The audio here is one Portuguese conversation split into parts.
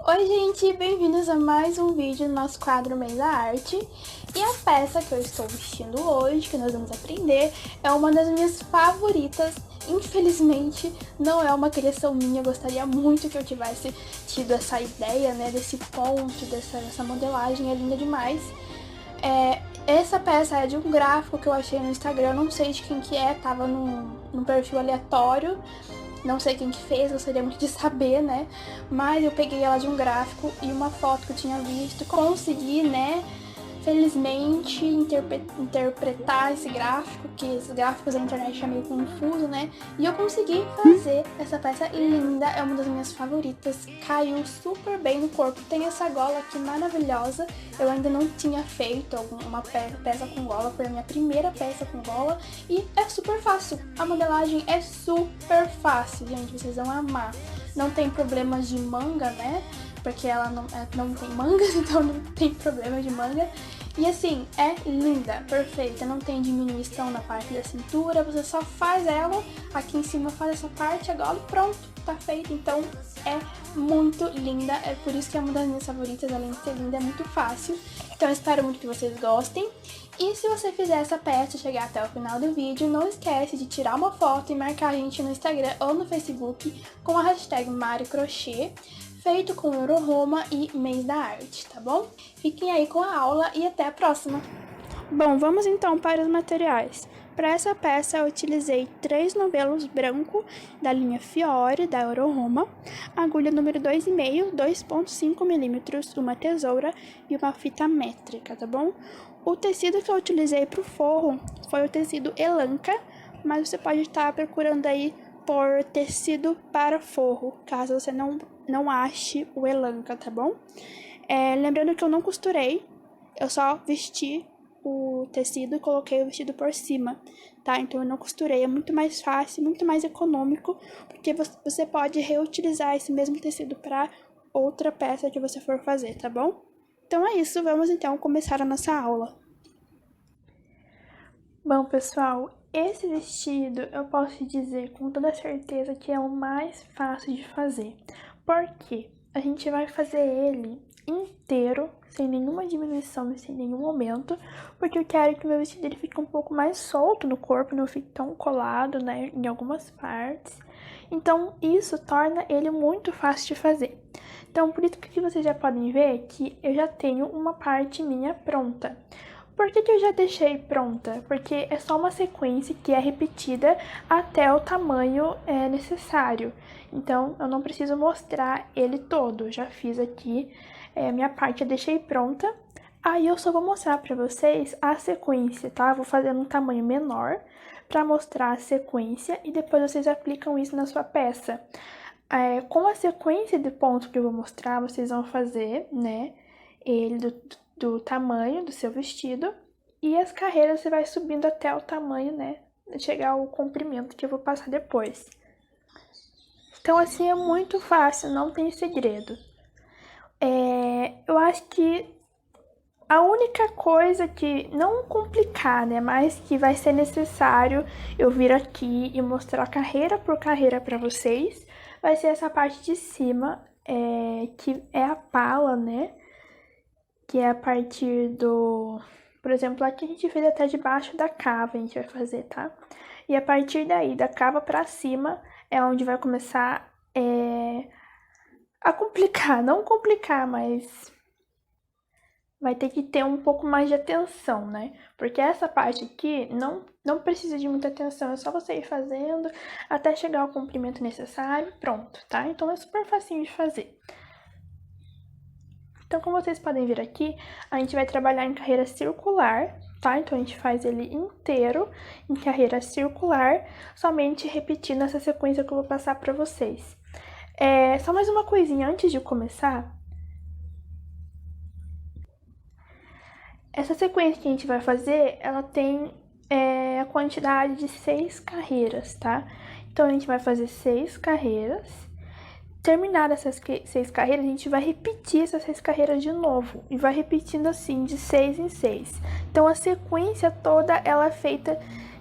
Oi gente, bem-vindos a mais um vídeo do nosso quadro Mês da Arte. E a peça que eu estou vestindo hoje, que nós vamos aprender, é uma das minhas favoritas. Infelizmente, não é uma criação minha, eu gostaria muito que eu tivesse tido essa ideia, né, desse ponto, dessa modelagem, é linda demais. Essa peça é de um gráfico que eu achei no Instagram, não sei de quem que é, tava num perfil aleatório. Não sei quem que fez, gostaria muito de saber, né? Mas eu peguei ela de um gráfico e uma foto que eu tinha visto. Consegui, né? Felizmente, interpretar esse gráfico, que esses gráficos da internet é meio confuso, né? E eu consegui fazer essa peça linda, é uma das minhas favoritas. Caiu super bem no corpo. Tem essa gola aqui maravilhosa. Eu ainda não tinha feito uma peça com gola, foi a minha primeira peça com gola. E é super fácil, a modelagem é super fácil, gente, vocês vão amar. Não tem problemas de manga, né? Porque ela não tem mangas, então não tem problema de manga. E assim, é linda, perfeita, não tem diminuição na parte da cintura, você só faz ela, aqui em cima faz essa parte, agora pronto, tá feito. Então é muito linda, é por isso que é uma das minhas favoritas, além de ser linda, é muito fácil. Então eu espero muito que vocês gostem. E se você fizer essa peça e chegar até o final do vídeo, não esquece de tirar uma foto e marcar a gente no Instagram ou no Facebook com a hashtag MarioCrochê, feito com Euroroma e Mês da Arte, tá bom? Fiquem aí com a aula e até a próxima! Bom, vamos então para os materiais. Para essa peça eu utilizei 3 novelos branco da linha Fiore, da Euroroma, agulha número 2,5, 2,5 mm, uma tesoura e uma fita métrica, tá bom? O tecido que eu utilizei para o forro foi o tecido Elanca, mas você pode estar procurando aí por tecido para forro, caso você não ache o Elanca, tá bom? Lembrando que eu não costurei, eu só vesti o tecido e coloquei o vestido por cima, tá? Então eu não costurei, é muito mais fácil, muito mais econômico, porque você pode reutilizar esse mesmo tecido para outra peça que você for fazer, tá bom? Então é isso, vamos então começar a nossa aula. Bom, pessoal, esse vestido eu posso dizer com toda certeza que é o mais fácil de fazer. Por quê? A gente vai fazer ele inteiro, sem nenhuma diminuição e sem nenhum aumento, porque eu quero que o meu vestido ele fique um pouco mais solto no corpo, não fique tão colado, né, em algumas partes. Então, isso torna ele muito fácil de fazer. Então, por isso que vocês já podem ver que eu já tenho uma parte minha pronta. Por que eu já deixei pronta? Porque é só uma sequência que é repetida até o tamanho necessário. Então, eu não preciso mostrar ele todo. Já fiz aqui a minha parte, eu deixei pronta. Aí eu só vou mostrar para vocês a sequência, tá? Vou fazer num tamanho menor para mostrar a sequência e depois vocês aplicam isso na sua peça. Com a sequência de pontos que eu vou mostrar, vocês vão fazer, né, ele do tamanho do seu vestido, e as carreiras você vai subindo até o tamanho, né, chegar ao comprimento que eu vou passar depois. Então, assim, é muito fácil, não tem segredo. Eu acho que a única coisa que, não complicar, né, mas que vai ser necessário eu vir aqui e mostrar carreira por carreira para vocês, vai ser essa parte de cima, que é a pala, né, que é a partir do... Por exemplo, aqui a gente fez até debaixo da cava, a gente vai fazer, tá? E a partir daí, da cava pra cima, é onde vai começar a complicar. Não complicar, mas vai ter que ter um pouco mais de atenção, né? Porque essa parte aqui não precisa de muita atenção, é só você ir fazendo até chegar ao comprimento necessário, pronto, tá? Então é super facinho de fazer. Então, como vocês podem ver aqui, a gente vai trabalhar em carreira circular, tá? Então, a gente faz ele inteiro em carreira circular, somente repetindo essa sequência que eu vou passar pra vocês. Só mais uma coisinha antes de começar. Essa sequência que a gente vai fazer, ela tem a quantidade de 6 carreiras, tá? Então, a gente vai fazer 6 carreiras. terminar essas 6 carreiras, a gente vai repetir essas 6 carreiras de novo. E vai repetindo assim, de 6 em 6. Então, a sequência toda,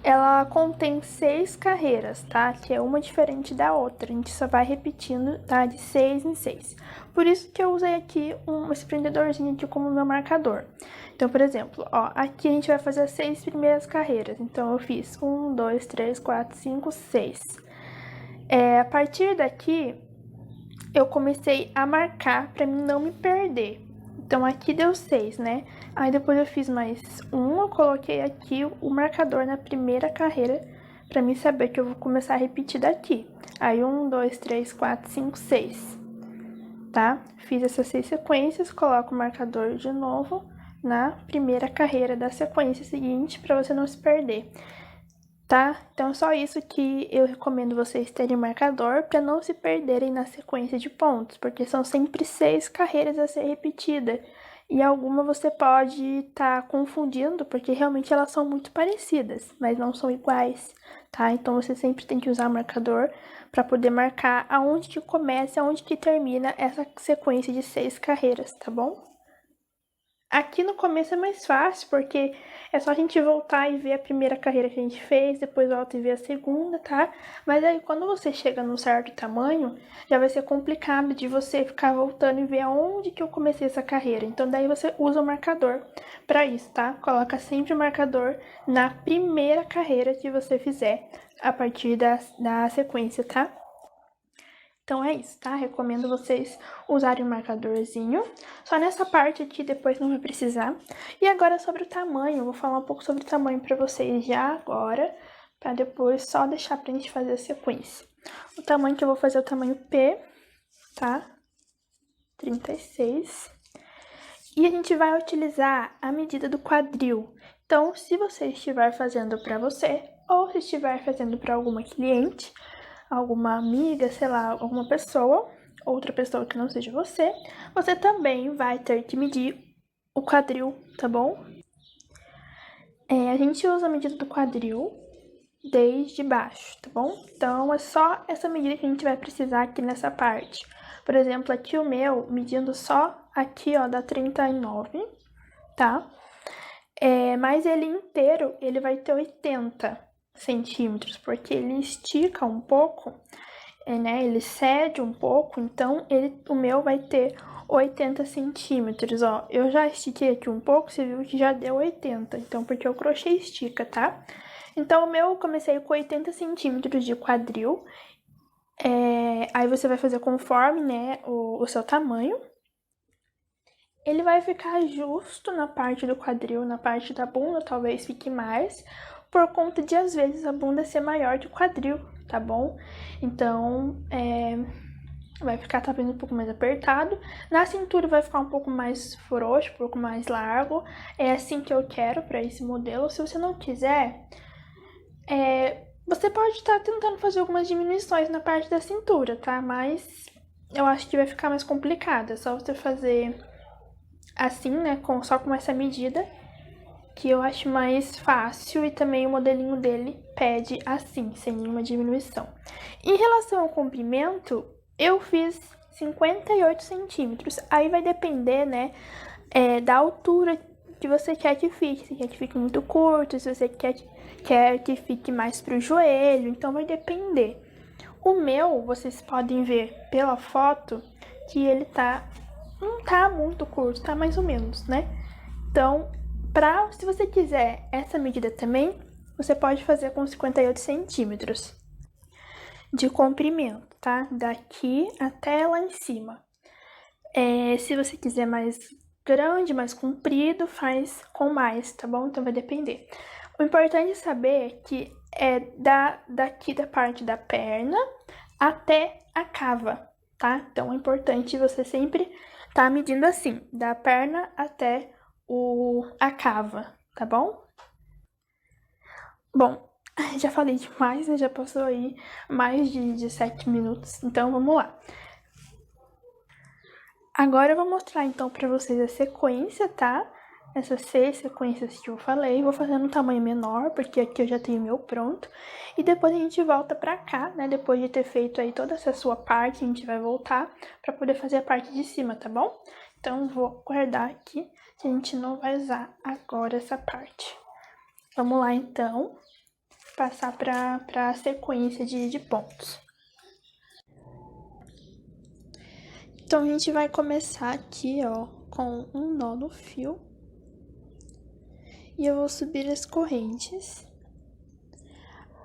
ela contém 6 carreiras, tá? Que é uma diferente da outra. A gente só vai repetindo, tá? De 6 em 6. Por isso que eu usei aqui esse prendedorzinho aqui como meu marcador. Então, por exemplo, ó, aqui a gente vai fazer as 6 primeiras carreiras. Então, eu fiz 1, 2, 3, 4, 5, 6. A partir daqui, eu comecei a marcar pra mim não me perder. Então, aqui deu 6, né? Aí, depois eu fiz mais eu coloquei aqui o marcador na primeira carreira pra mim saber que eu vou começar a repetir daqui. Aí, 1, 2, 3, 4, 5, 6, tá? Fiz essas 6 sequências, coloco o marcador de novo na primeira carreira da sequência seguinte pra você não se perder. Tá? Então, é só isso que eu recomendo vocês terem marcador para não se perderem na sequência de pontos, porque são sempre 6 carreiras a ser repetida. E alguma você pode estar confundindo, porque realmente elas são muito parecidas, mas não são iguais, tá? Então, você sempre tem que usar marcador para poder marcar aonde que começa e aonde que termina essa sequência de 6 carreiras, tá bom? Aqui no começo é mais fácil, porque é só a gente voltar e ver a primeira carreira que a gente fez, depois volta e ver a segunda, tá? Mas aí, quando você chega num certo tamanho, já vai ser complicado de você ficar voltando e ver aonde que eu comecei essa carreira. Então, daí você usa o marcador pra isso, tá? Coloca sempre o marcador na primeira carreira que você fizer a partir da sequência, tá? Então, é isso, tá? Recomendo vocês usarem o marcadorzinho. Só nessa parte aqui, depois não vai precisar. E agora, sobre o tamanho. Eu vou falar um pouco sobre o tamanho pra vocês já agora, pra depois só deixar pra gente fazer a sequência. O tamanho que eu vou fazer é o tamanho P, tá? 36. E a gente vai utilizar a medida do quadril. Então, se você estiver fazendo pra você, ou se estiver fazendo pra alguma cliente, alguma amiga, sei lá, alguma pessoa, outra pessoa que não seja você, você também vai ter que medir o quadril, tá bom? A gente usa a medida do quadril desde baixo, tá bom? Então, é só essa medida que a gente vai precisar aqui nessa parte. Por exemplo, aqui o meu, medindo só aqui, ó, dá 39, tá? Mas ele inteiro, ele vai ter 80 centímetros, porque ele estica um pouco, né? Ele cede um pouco, então o meu vai ter 80 centímetros, ó. Eu já estiquei aqui um pouco, você viu que já deu 80, então porque o crochê estica, tá? Então, o meu eu comecei com 80 centímetros de quadril. Aí você vai fazer conforme, né, o seu tamanho. Ele vai ficar justo na parte do quadril, na parte da bunda talvez fique mais, por conta de às vezes a bunda ser maior que o quadril, tá bom? Então, vai ficar talvez um pouco mais apertado. Na cintura vai ficar um pouco mais frouxo, um pouco mais largo. É assim que eu quero para esse modelo. Se você não quiser, você pode estar tentando fazer algumas diminuições na parte da cintura, tá? Mas eu acho que vai ficar mais complicado. É só você fazer assim, né? Só com essa medida, que eu acho mais fácil, e também o modelinho dele pede assim, sem nenhuma diminuição. Em relação ao comprimento, eu fiz 58 centímetros. Aí vai depender, né, da altura que você quer que fique. Se quer que fique muito curto, se você quer que fique mais pro joelho, então vai depender. O meu, vocês podem ver pela foto que ele não tá muito curto, tá mais ou menos, né? Então, se você quiser essa medida também, você pode fazer com 58 centímetros de comprimento, tá? Daqui até lá em cima. Se você quiser mais grande, mais comprido, faz com mais, tá bom? Então vai depender. O importante é saber que é daqui da parte da perna até a cava, tá? Então é importante você sempre tá medindo assim, da perna até a cava, tá bom? Bom, já falei demais, né? Já passou aí mais de 7 minutos, então vamos lá. Agora eu vou mostrar então pra vocês a sequência, tá? essas 6 sequências que eu falei, vou fazer no tamanho menor, porque aqui eu já tenho o meu pronto. E depois a gente volta pra cá, né? Depois de ter feito aí toda essa sua parte, a gente vai voltar pra poder fazer a parte de cima, tá bom? Então, vou guardar aqui, que a gente não vai usar agora essa parte. Vamos lá, então, passar pra sequência de pontos. Então, a gente vai começar aqui, ó, com um nó no fio. E eu vou subir as correntes.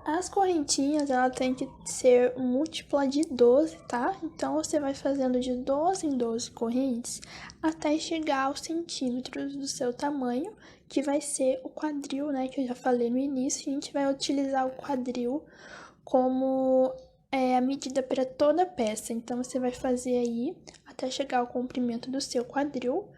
As correntinhas, ela tem que ser múltipla de 12, tá? Então, você vai fazendo de 12 em 12 correntes até chegar aos centímetros do seu tamanho, que vai ser o quadril, né? Que eu já falei no início. A gente vai utilizar o quadril como a medida para toda a peça. Então, você vai fazer aí até chegar ao comprimento do seu quadril.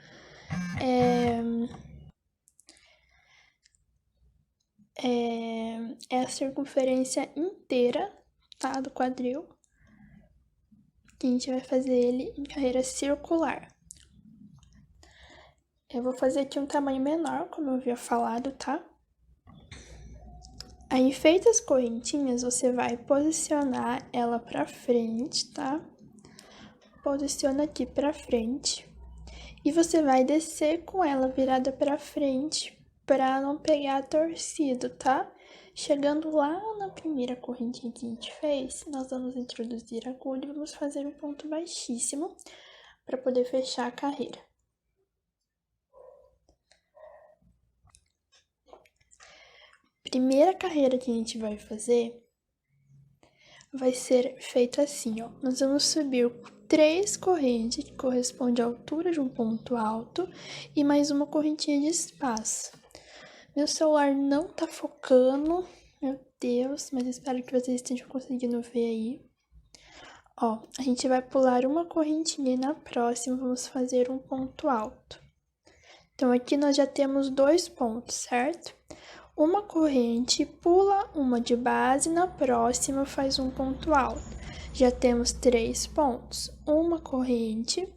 É a circunferência inteira, tá, do quadril. Que a gente vai fazer ele em carreira circular. Eu vou fazer aqui um tamanho menor, como eu havia falado, tá? Aí, feitas as correntinhas, você vai posicionar ela pra frente, tá? Posiciona aqui pra frente. E você vai descer com ela virada pra frente, pra não pegar torcido, tá? Chegando lá na primeira correntinha que a gente fez, nós vamos introduzir a agulha e vamos fazer um ponto baixíssimo para poder fechar a carreira. Primeira carreira que a gente vai fazer vai ser feita assim, ó. Nós vamos subir 3 correntes, que corresponde à altura de um ponto alto, e mais uma correntinha de espaço. Meu celular não tá focando, meu Deus, mas espero que vocês estejam conseguindo ver aí. Ó, a gente vai pular uma correntinha e na próxima vamos fazer um ponto alto. Então, aqui nós já temos 2 pontos, certo? Uma corrente, pula uma de base, na próxima faz um ponto alto. Já temos 3 pontos. Uma corrente,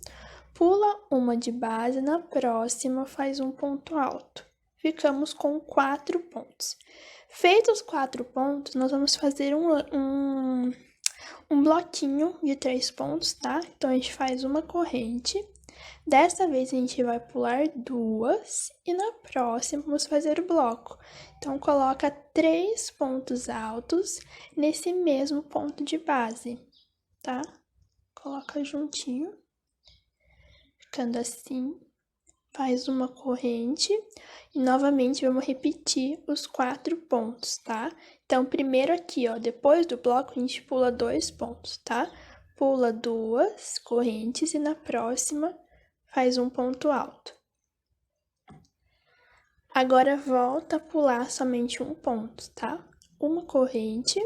pula uma de base, na próxima faz um ponto alto. Ficamos com 4 pontos. Feitos os 4 pontos, nós vamos fazer um bloquinho de 3 pontos, tá? Então, a gente faz uma corrente. Dessa vez, a gente vai pular 2 e na próxima, vamos fazer o bloco. Então, coloca 3 pontos altos nesse mesmo ponto de base, tá? Coloca juntinho, ficando assim. Faz uma corrente e novamente vamos repetir os 4 pontos, tá? Então, primeiro aqui, ó, depois do bloco, a gente pula 2 pontos, tá? Pula 2 correntes e na próxima faz um ponto alto. Agora, volta a pular somente um ponto, tá? Uma corrente,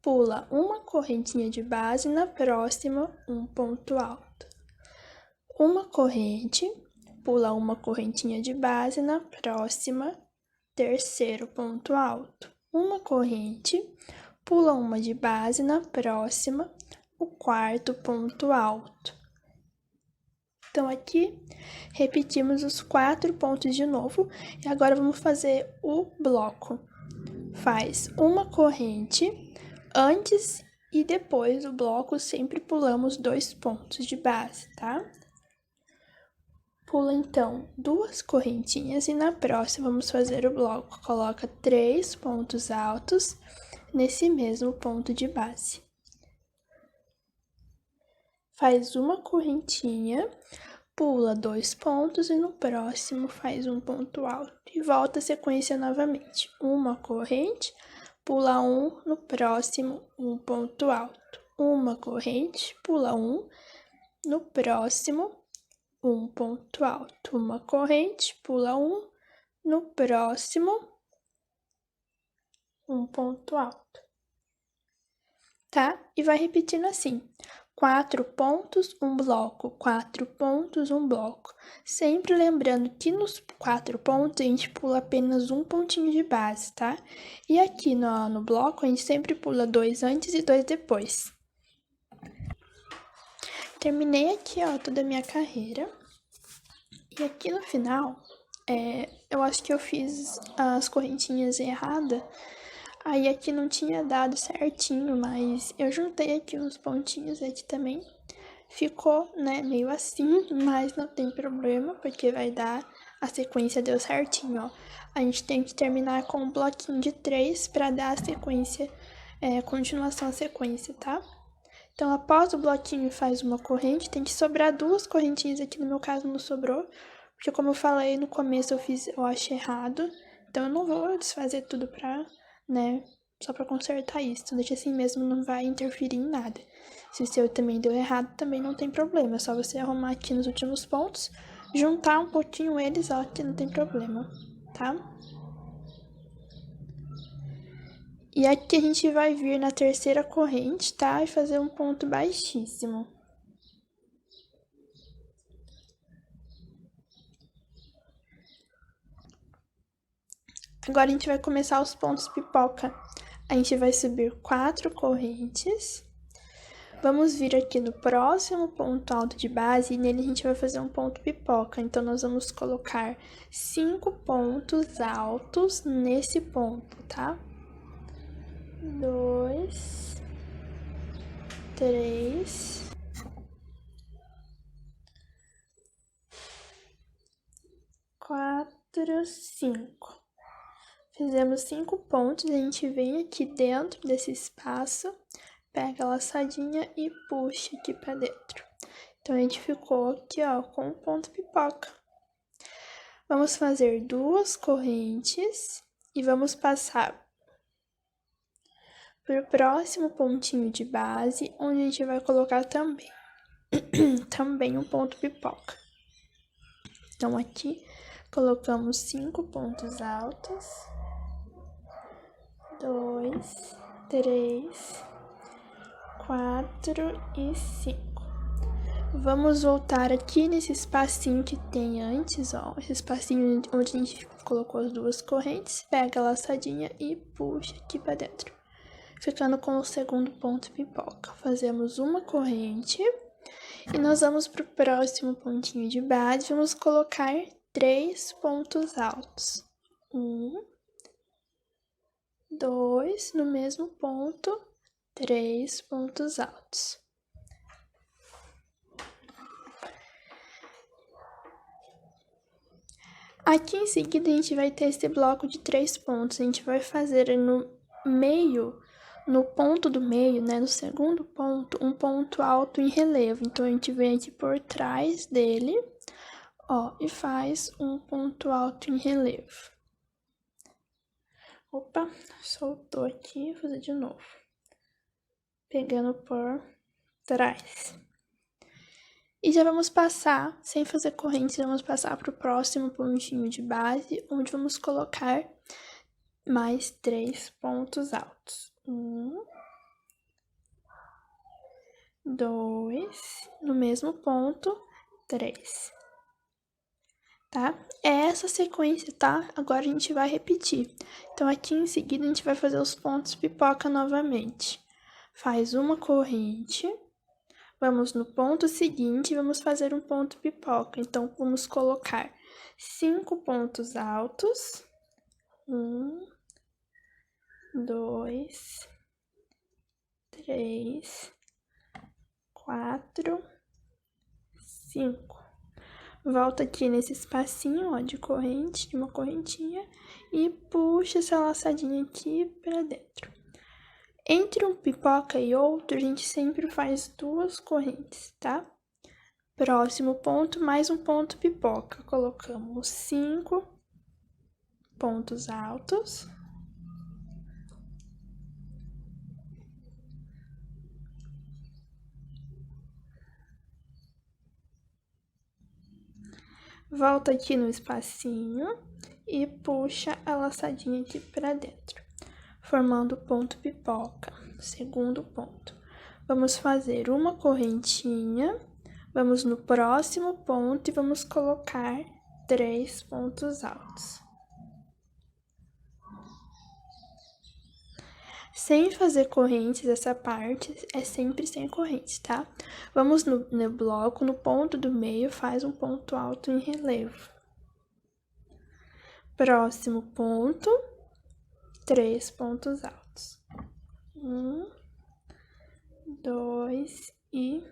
pula uma correntinha de base, na próxima, um ponto alto. Uma corrente, pula uma correntinha de base, na próxima, terceiro ponto alto. Uma corrente, pula uma de base, na próxima, o quarto ponto alto. Então, aqui, repetimos os 4 pontos de novo, e agora vamos fazer o bloco. Faz uma corrente, antes e depois do bloco, sempre pulamos 2 pontos de base, tá? Pula, então, 2 correntinhas e na próxima vamos fazer o bloco. Coloca 3 pontos altos nesse mesmo ponto de base. Faz uma correntinha, pula 2 pontos e no próximo faz um ponto alto. E volta a sequência novamente. Uma corrente, pula 1, no próximo um ponto alto. Uma corrente, pula 1, no próximo um ponto alto. Uma corrente, pula 1, no próximo, um ponto alto. Tá? E vai repetindo assim. 4 pontos, um bloco, 4 pontos, um bloco. Sempre lembrando que nos 4 pontos a gente pula apenas um pontinho de base, tá? E aqui no bloco a gente sempre pula 2 antes e 2 depois. Terminei aqui, ó, toda a minha carreira. E aqui no final, eu acho que eu fiz as correntinhas erradas. Aí aqui não tinha dado certinho, mas eu juntei aqui uns pontinhos aqui também. Ficou, né, meio assim, mas não tem problema, porque vai dar, a sequência deu certinho, ó. A gente tem que terminar com um bloquinho de 3 para dar a sequência, continuação à sequência, tá? Então, após o bloquinho faz uma corrente, tem que sobrar 2 correntinhas, aqui no meu caso não sobrou, porque como eu falei no começo eu achei errado, então eu não vou desfazer tudo pra, né, só pra consertar isso, deixa assim mesmo, não vai interferir em nada. Se o seu também deu errado, também não tem problema, é só você arrumar aqui nos últimos pontos, juntar um pouquinho eles, ó, que não tem problema, tá? E aqui a gente vai vir na terceira corrente, tá? E fazer um ponto baixíssimo. Agora a gente vai começar os pontos pipoca. A gente vai subir 4 correntes. Vamos vir aqui no próximo ponto alto de base e nele a gente vai fazer um ponto pipoca. Então, nós vamos colocar 5 pontos altos nesse ponto, tá? 2, 3, 4, 5. Fizemos 5 pontos, a gente vem aqui dentro desse espaço, pega a laçadinha e puxa aqui pra dentro. Então, a gente ficou aqui, ó, com um ponto pipoca. Vamos fazer 2 correntes e vamos passar pro próximo pontinho de base, onde a gente vai colocar também, também um ponto pipoca. Então, aqui, colocamos 5 pontos altos. 2, 3, 4 e 5. Vamos voltar aqui nesse espacinho que tem antes, ó. Esse espacinho onde a gente colocou as 2 correntes. Pega a laçadinha e puxa aqui pra dentro. Ficando com o segundo ponto pipoca. Fazemos uma corrente. E nós vamos pro próximo pontinho de base. Vamos colocar 3 pontos altos. 1, 2, no mesmo ponto, 3 pontos altos. Aqui em seguida a gente vai ter esse bloco de 3 pontos, a gente vai fazer no meio, no ponto do meio, né, no segundo ponto, um ponto alto em relevo. Então, a gente vem aqui por trás dele, ó, e faz um ponto alto em relevo. Opa, soltou aqui, vou fazer de novo. Pegando por trás. E já vamos passar, sem fazer corrente, vamos passar para o próximo pontinho de base, onde vamos colocar mais 3 pontos altos. 1, 2, no mesmo ponto, 3. Tá? É essa sequência, tá? Agora a gente vai repetir. Então, aqui em seguida, a gente vai fazer os pontos pipoca novamente. Faz uma corrente, vamos no ponto seguinte e vamos fazer um ponto pipoca. Então, vamos colocar 5 pontos altos. 1, 2, 3, 4, 5. Volta aqui nesse espacinho, ó, de corrente, de uma correntinha, e puxa essa laçadinha aqui pra dentro. Entre um pipoca e outro, a gente sempre faz 2 correntes, tá? Próximo ponto, mais um ponto pipoca. Colocamos 5 pontos altos. Volta aqui no espacinho e puxa a laçadinha aqui pra dentro, formando o ponto pipoca, segundo ponto. Vamos fazer uma correntinha, vamos no próximo ponto e vamos colocar 3 pontos altos. Sem fazer correntes, essa parte é sempre sem correntes, tá? Vamos no bloco, no ponto do meio, faz um ponto alto em relevo. Próximo ponto, 3 pontos altos. 1, 2 e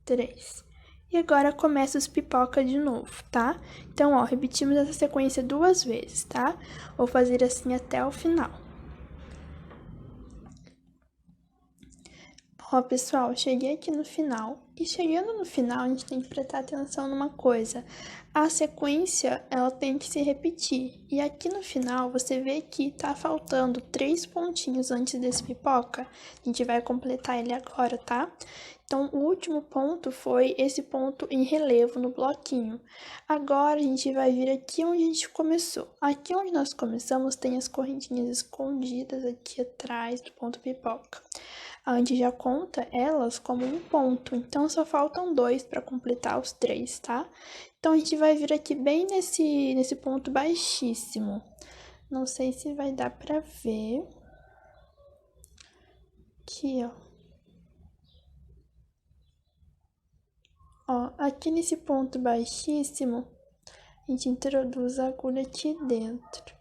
3. E agora começa os pipoca de novo, tá? Então, ó, repetimos essa sequência 2 vezes, tá? Vou fazer assim até o final. Ó, pessoal, cheguei aqui no final. E chegando no final, a gente tem que prestar atenção numa coisa. A sequência, ela tem que se repetir. E aqui no final, você vê que tá faltando 3 pontinhos antes desse pipoca. A gente vai completar ele agora, tá? Então, o último ponto foi esse ponto em relevo no bloquinho. Agora, a gente vai vir aqui onde a gente começou. Aqui onde nós começamos, tem as correntinhas escondidas aqui atrás do ponto pipoca. A gente já conta elas como um ponto, então só faltam 2 para completar os 3, tá? Então, a gente vai vir aqui bem nesse ponto baixíssimo. Não sei se vai dar para ver. Aqui, ó. Ó, aqui nesse ponto baixíssimo, a gente introduz a agulha aqui dentro.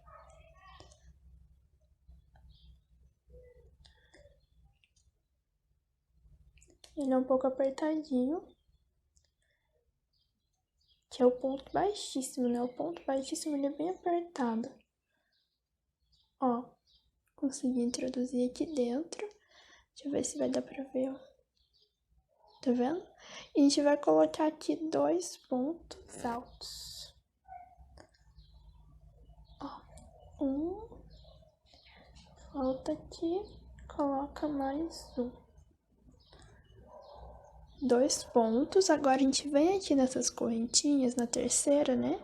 Ele é um pouco apertadinho. Que é o ponto baixíssimo, né? O ponto baixíssimo, ele é bem apertado. Ó, consegui introduzir aqui dentro. Deixa eu ver se vai dar pra ver, ó. Tá vendo? E a gente vai colocar aqui 2 pontos altos. Ó, volta aqui, coloca mais 2 pontos. Agora, a gente vem aqui nessas correntinhas, na terceira, né?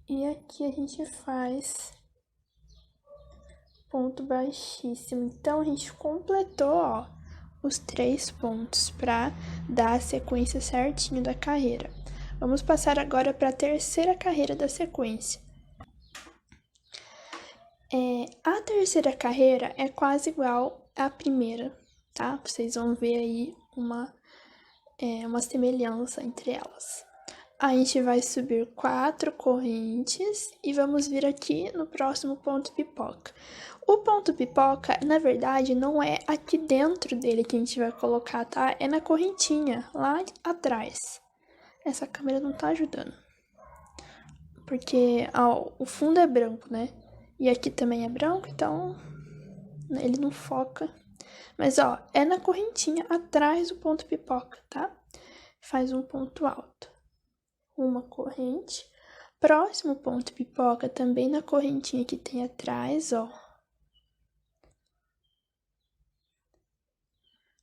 E aqui a gente faz ponto baixíssimo. Então, a gente completou, ó, os 3 pontos para dar a sequência certinho da carreira. Vamos passar agora para a terceira carreira da sequência. A terceira carreira é quase igual à primeira, tá? Vocês vão ver aí uma semelhança entre elas. A gente vai subir 4 correntes e vamos vir aqui no próximo ponto pipoca. O ponto pipoca, na verdade, não é aqui dentro dele que a gente vai colocar, tá? É na correntinha, lá atrás. Essa câmera não tá ajudando. Porque, ó, o fundo é branco, né? E aqui também é branco, então ele não foca. Mas, ó, é na correntinha atrás do ponto pipoca, tá? Faz um ponto alto. Uma corrente. Próximo ponto pipoca, também na correntinha que tem atrás, ó.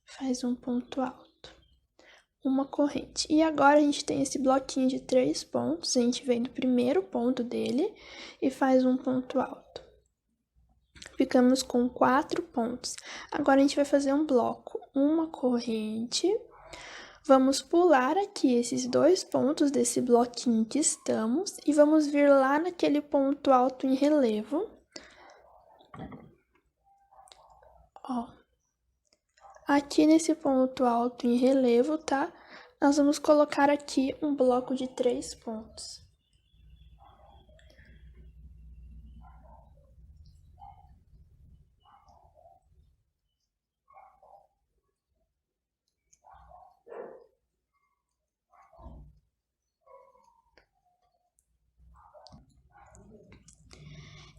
Faz um ponto alto. Uma corrente. E agora a gente tem esse bloquinho de 3 pontos. A gente vem do primeiro ponto dele e faz um ponto alto. Ficamos com 4 pontos. Agora, a gente vai fazer um bloco. Uma corrente. Vamos pular aqui esses 2 pontos desse bloquinho que estamos e vamos vir lá naquele ponto alto em relevo. Ó. Aqui nesse ponto alto em relevo, tá? Nós vamos colocar aqui um bloco de 3 pontos.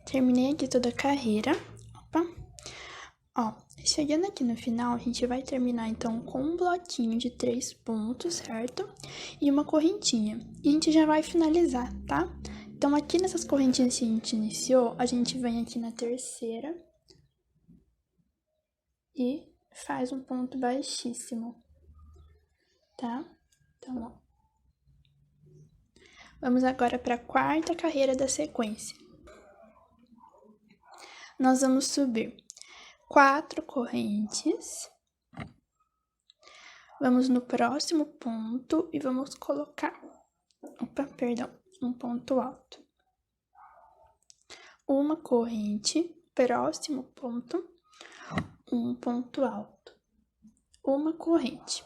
Terminei aqui toda a carreira. Opa. Ó, chegando aqui no final, a gente vai terminar, então, com um bloquinho de 3 pontos, certo? E uma correntinha. E a gente já vai finalizar, tá? Então, aqui nessas correntinhas que a gente iniciou, a gente vem aqui na terceira e faz um ponto baixíssimo, tá? Então, ó. Vamos agora para a quarta carreira da sequência. Nós vamos subir 4 correntes. Vamos no próximo ponto e vamos colocar, um ponto alto. Uma corrente, próximo ponto, um ponto alto. Uma corrente.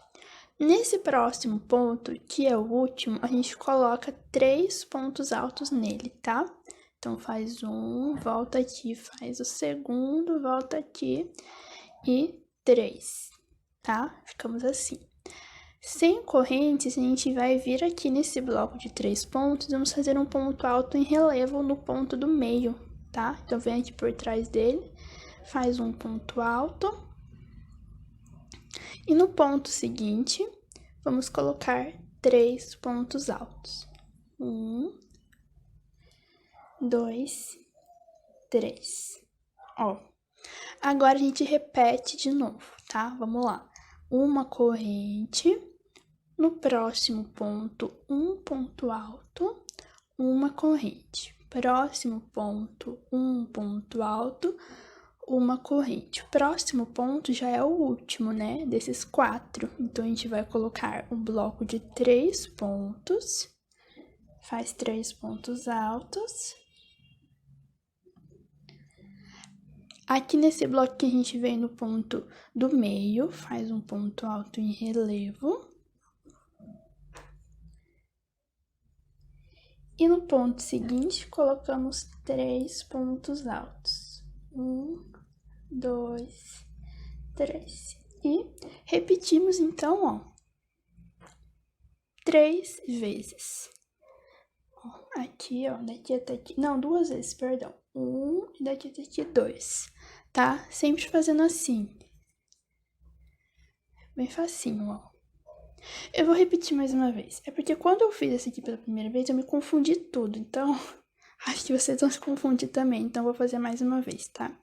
Nesse próximo ponto, que é o último, a gente coloca 3 pontos altos nele, tá? Então, faz um, volta aqui, faz o segundo, volta aqui e 3, tá? Ficamos assim. Sem correntes, a gente vai vir aqui nesse bloco de 3 pontos, vamos fazer um ponto alto em relevo no ponto do meio, tá? Então, vem aqui por trás dele, faz um ponto alto. E no ponto seguinte, vamos colocar 3 pontos altos. 1, 2, 3. Ó, agora a gente repete de novo, tá? Vamos lá. Uma corrente, no próximo ponto, um ponto alto, uma corrente. Próximo ponto, um ponto alto, uma corrente. Próximo ponto já é o último, né? Desses 4. Então, a gente vai colocar um bloco de 3 pontos. Faz 3 pontos altos. Aqui nesse bloco que a gente vem no ponto do meio, faz um ponto alto em relevo. E no ponto seguinte, colocamos 3 pontos altos. 1, 2, 3. E repetimos, então, ó, 3 vezes. Ó, aqui, ó, daqui até aqui. Não, 2 vezes, perdão. 1 e daqui até aqui 2, tá? Sempre fazendo assim. Bem facinho, ó. Eu vou repetir mais uma vez. É porque quando eu fiz esse aqui pela primeira vez, eu me confundi tudo. Então, acho que vocês vão se confundir também. Então, vou fazer mais uma vez, tá?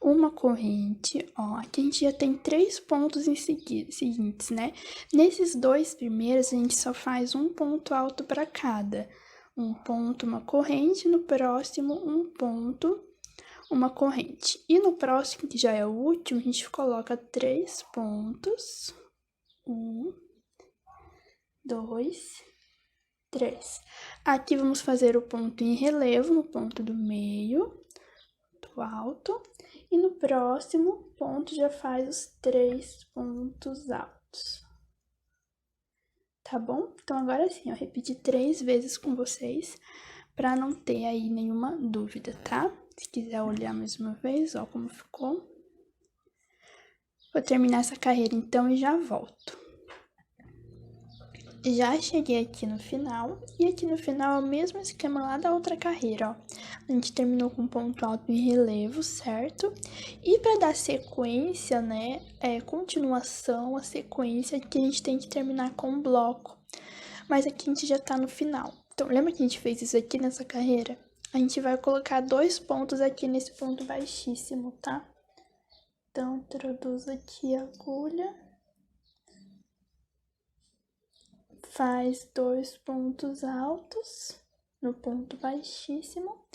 Uma corrente, ó. Aqui a gente já tem 3 pontos em seguintes, né? Nesses 2 primeiros, a gente só faz um ponto alto para cada. Um ponto, uma corrente. No próximo, um ponto, uma corrente. E no próximo, que já é o último, a gente coloca 3 pontos. 1, 2, 3. Aqui vamos fazer o ponto em relevo no ponto do meio, do alto. E no próximo ponto já faz os 3 pontos altos. Tá bom? Então, agora sim, eu repeti 3 vezes com vocês, pra não ter aí nenhuma dúvida, tá? Se quiser olhar mais uma vez, ó, como ficou. Vou terminar essa carreira, então, e já volto. Já cheguei aqui no final, e aqui no final é o mesmo esquema lá da outra carreira, ó. A gente terminou com ponto alto em relevo, certo? E para dar sequência, né, continuação, a sequência, aqui a gente tem que terminar com um bloco. Mas aqui a gente já tá no final. Então, lembra que a gente fez isso aqui nessa carreira? A gente vai colocar 2 pontos aqui nesse ponto baixíssimo, tá? Então, introduz aqui a agulha. Faz 2 pontos altos no ponto baixíssimo.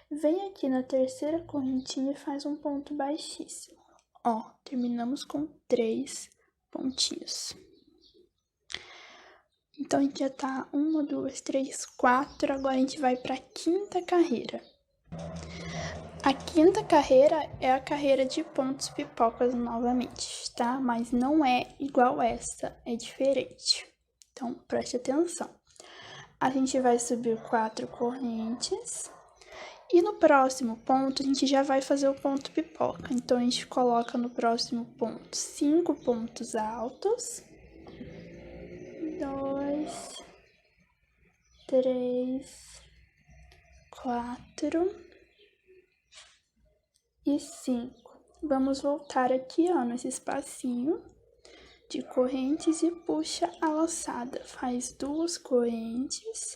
Vem aqui na terceira correntinha e faz um ponto baixíssimo. Ó, terminamos com 3 pontinhos. Então, a gente já tá 1, 2, 3, 4. Agora, a gente vai pra quinta carreira. A quinta carreira é a carreira de pontos pipocas novamente, tá? Mas não é igual essa, é diferente. Então, preste atenção. A gente vai subir 4 correntes. E no próximo ponto, a gente já vai fazer o ponto pipoca. Então, a gente coloca no próximo ponto 5 pontos altos. 2, 3, 4 e 5. Vamos voltar aqui, ó, nesse espacinho de correntes e puxa a laçada. Faz 2 correntes.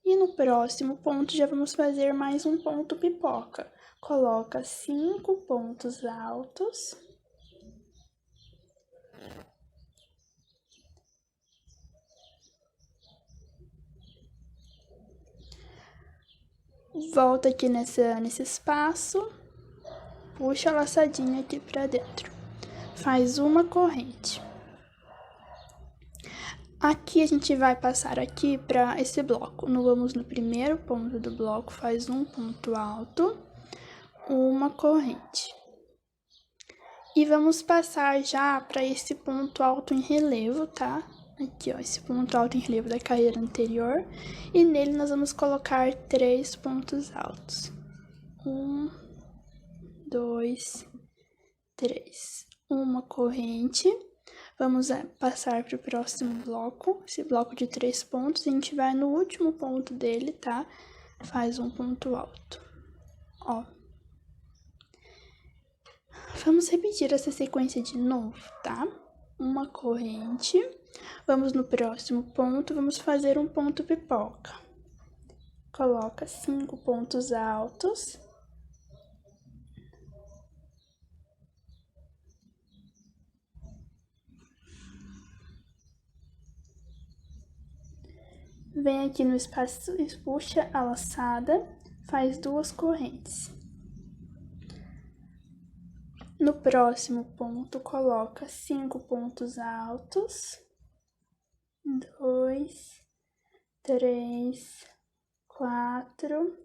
E no próximo ponto já vamos fazer mais um ponto pipoca. Coloca 5 pontos altos. Volta aqui nesse espaço. Puxa a laçadinha aqui pra dentro. Faz uma corrente. Aqui a gente vai passar aqui para esse bloco. Vamos no primeiro ponto do bloco, faz um ponto alto, uma corrente. E vamos passar já para esse ponto alto em relevo, tá? aqui, ó, esse ponto alto em relevo da carreira anterior, e nele nós vamos colocar 3 pontos altos. 1, 2, 3. Uma corrente. Vamos passar para o próximo bloco. Esse bloco de 3 pontos, a gente vai no último ponto dele, tá? Faz um ponto alto. Ó. Vamos repetir essa sequência de novo, tá? Uma corrente. Vamos no próximo ponto, vamos fazer um ponto pipoca. Coloca 5 pontos altos. Vem aqui no espaço e puxa a laçada, faz 2 correntes. No próximo ponto, coloca 5 pontos altos. 2, 3, 4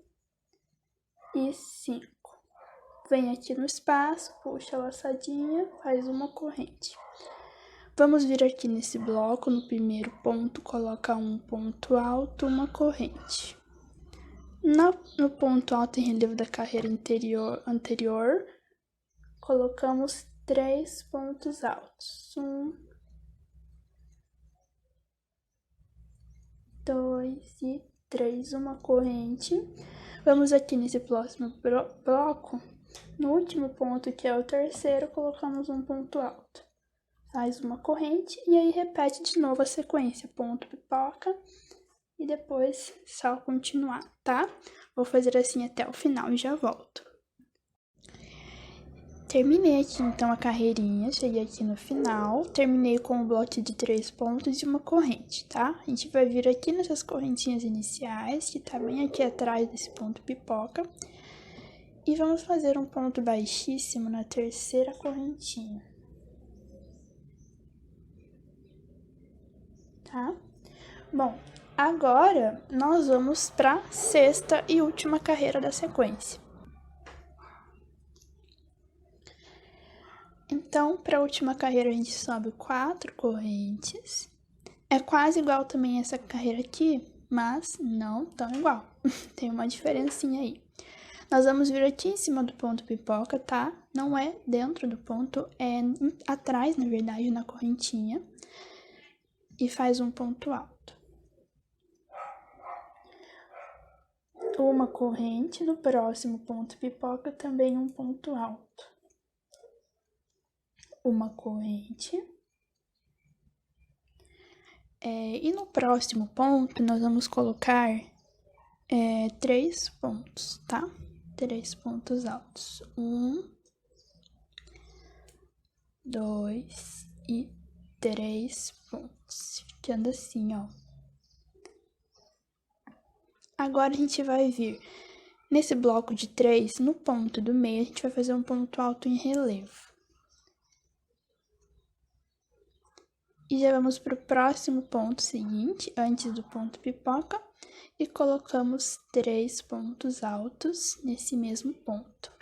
e 5. Vem aqui no espaço, puxa a laçadinha, faz uma corrente. Vamos vir aqui nesse bloco, no primeiro ponto, coloca um ponto alto, uma corrente. No ponto alto em relevo da carreira anterior, colocamos 3 pontos altos. 1, 2 e 3, uma corrente. Vamos aqui nesse próximo bloco, no último ponto, que é o terceiro, colocamos um ponto alto. Faz uma corrente e aí repete de novo a sequência, ponto pipoca, e depois só continuar, tá? Vou fazer assim até o final e já volto. Terminei aqui então a carreirinha, cheguei aqui no final, terminei com o bloco de 3 pontos e uma corrente, tá? A gente vai vir aqui nessas correntinhas iniciais, que tá bem aqui atrás desse ponto pipoca, e vamos fazer um ponto baixíssimo na terceira correntinha. Tá? Bom, agora nós vamos para a sexta e última carreira da sequência. Então, para a última carreira a gente sobe 4 correntes. É quase igual também essa carreira aqui, mas não tão igual. Tem uma diferencinha aí. Nós vamos vir aqui em cima do ponto pipoca, tá? Não é dentro do ponto, é atrás, na verdade, na correntinha. E faz um ponto alto. Uma corrente, no próximo ponto pipoca também um ponto alto. Uma corrente. E no próximo ponto nós vamos colocar 3 pontos, tá? 3 pontos altos. 1, 2 e 3 pontos. Ficando assim, ó. Agora a gente vai vir nesse bloco de 3, no ponto do meio, a gente vai fazer um ponto alto em relevo. E já vamos para o próximo ponto seguinte, antes do ponto pipoca, e colocamos 3 pontos altos nesse mesmo ponto.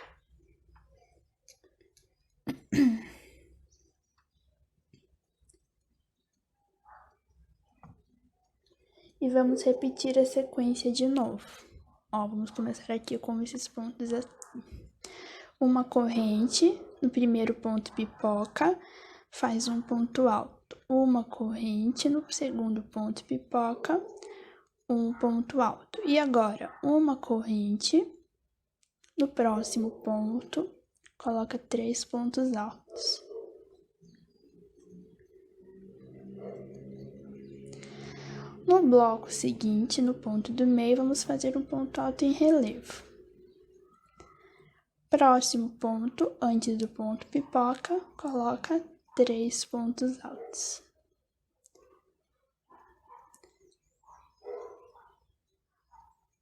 E vamos repetir a sequência de novo. Ó, vamos começar aqui com esses pontos assim. Uma corrente, no primeiro ponto pipoca, faz um ponto alto. Uma corrente, no segundo ponto pipoca, um ponto alto. E agora, uma corrente, no próximo ponto, coloca 3 pontos altos. No bloco seguinte, no ponto do meio, vamos fazer um ponto alto em relevo. Próximo ponto, antes do ponto pipoca, coloca 3 pontos altos.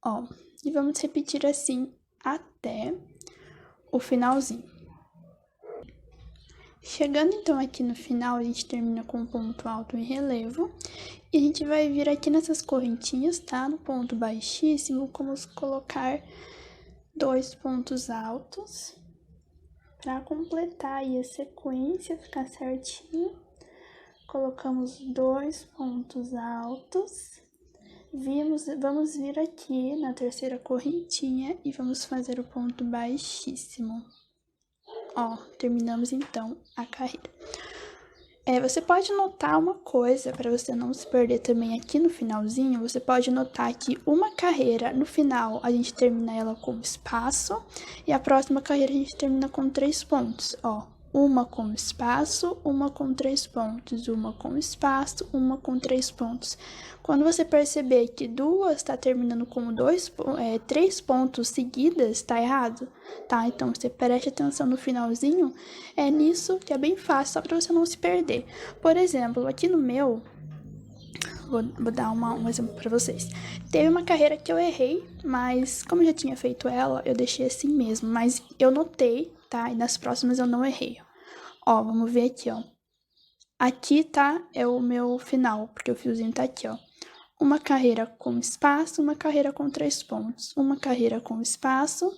Ó, e vamos repetir assim até o finalzinho. Chegando então aqui no final, a gente termina com um ponto alto em relevo. E a gente vai vir aqui nessas correntinhas, tá? No ponto baixíssimo, vamos colocar 2 pontos altos para completar aí a sequência, ficar certinho. colocamos 2 pontos altos, vamos vir aqui na terceira correntinha e vamos fazer o ponto baixíssimo. Ó, terminamos então a carreira. Você pode notar uma coisa, para você não se perder também aqui no finalzinho, você pode notar que uma carreira, no final, a gente termina ela com espaço, e a próxima carreira a gente termina com 3 pontos, ó. Uma com espaço, uma com 3 pontos, uma com espaço, uma com 3 pontos. Quando você perceber que duas está terminando com 3 pontos seguidas, está errado, tá? Então, você preste atenção no finalzinho, é nisso que é bem fácil, só para você não se perder. Por exemplo, aqui no meu, vou dar um exemplo para vocês. Teve uma carreira que eu errei, mas como eu já tinha feito ela, eu deixei assim mesmo, mas eu notei, tá? E nas próximas eu não errei. Ó, vamos ver aqui, ó. Aqui, tá? É o meu final, porque o fiozinho tá aqui, ó. Uma carreira com espaço, uma carreira com 3 pontos. Uma carreira com espaço,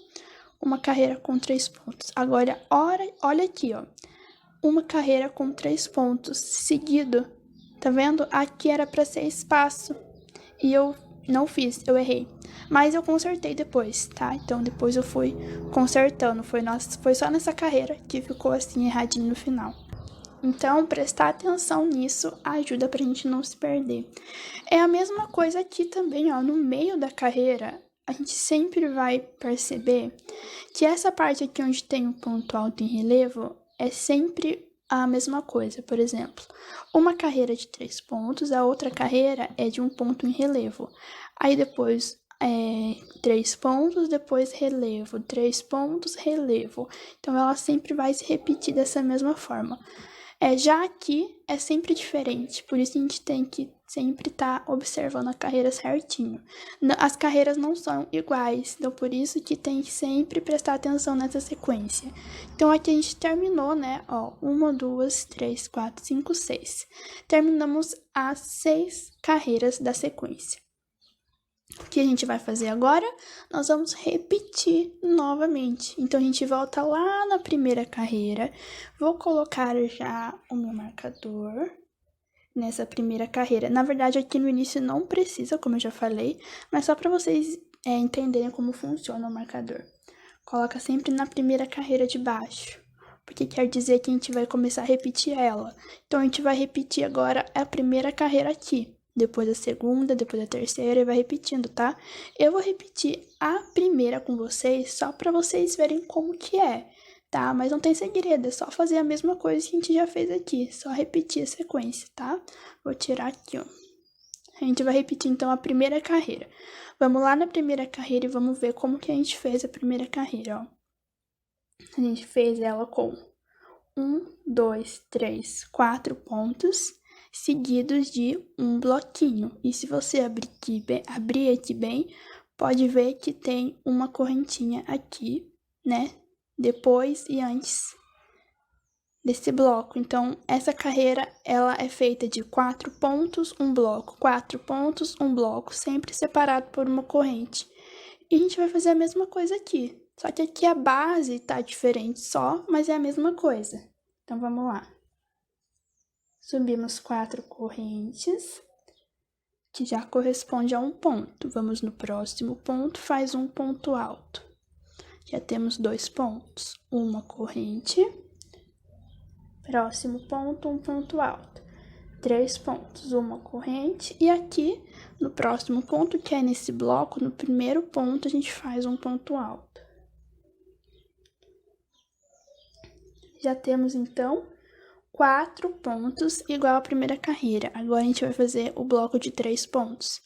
uma carreira com 3 pontos. Agora, olha aqui, ó. Uma carreira com 3 pontos seguido. Tá vendo? Aqui era pra ser espaço. E eu não fiz, eu errei. Mas eu consertei depois, tá? Então, depois eu fui consertando. Foi só nessa carreira que ficou assim, erradinho no final. Então, prestar atenção nisso ajuda pra gente não se perder. É a mesma coisa aqui também, ó. No meio da carreira, a gente sempre vai perceber que essa parte aqui onde tem um ponto alto em relevo é sempre a mesma coisa. Por exemplo, uma carreira de 3 pontos, a outra carreira é de um ponto em relevo. Aí depois 3 pontos, depois relevo, 3 pontos, relevo. Então, ela sempre vai se repetir dessa mesma forma. Já aqui é sempre diferente, por isso a gente tem que sempre estar observando a carreira certinho. As carreiras não são iguais, então por isso que tem que sempre prestar atenção nessa sequência. Então aqui a gente terminou, né? Ó, 1, 2, 3, 4, 5, 6. Terminamos as 6 carreiras da sequência. O que a gente vai fazer agora? Nós vamos repetir novamente. Então, a gente volta lá na primeira carreira. Vou colocar já o meu marcador nessa primeira carreira. Na verdade, aqui no início não precisa, como eu já falei, mas só para vocês entenderem como funciona o marcador. Coloca sempre na primeira carreira de baixo, porque quer dizer que a gente vai começar a repetir ela. Então, a gente vai repetir agora a primeira carreira aqui. Depois a segunda, depois a terceira e vai repetindo, tá? Eu vou repetir a primeira com vocês só para vocês verem como que é, tá? Mas não tem segredo, é só fazer a mesma coisa que a gente já fez aqui, só repetir a sequência, tá? Vou tirar aqui, ó. A gente vai repetir então a primeira carreira. Vamos lá na primeira carreira e vamos ver como que a gente fez a primeira carreira, ó. A gente fez ela com 1, 2, 3, 4 pontos seguidos de um bloquinho. E se você abrir aqui bem, pode ver que tem uma correntinha aqui, né? Depois e antes desse bloco. Então, essa carreira, ela é feita de 4 pontos, um bloco, 4 pontos, um bloco, sempre separado por uma corrente. E a gente vai fazer a mesma coisa aqui. Só que aqui a base tá diferente só, mas é a mesma coisa. Então, vamos lá. Subimos 4 correntes, que já corresponde a um ponto. Vamos no próximo ponto, faz um ponto alto. Já temos 2 pontos. Uma corrente, próximo ponto, um ponto alto. 3 pontos, uma corrente. E aqui, no próximo ponto, que é nesse bloco, no primeiro ponto, a gente faz um ponto alto. Já temos, então, 4 pontos igual a primeira carreira. Agora, a gente vai fazer o bloco de 3 pontos.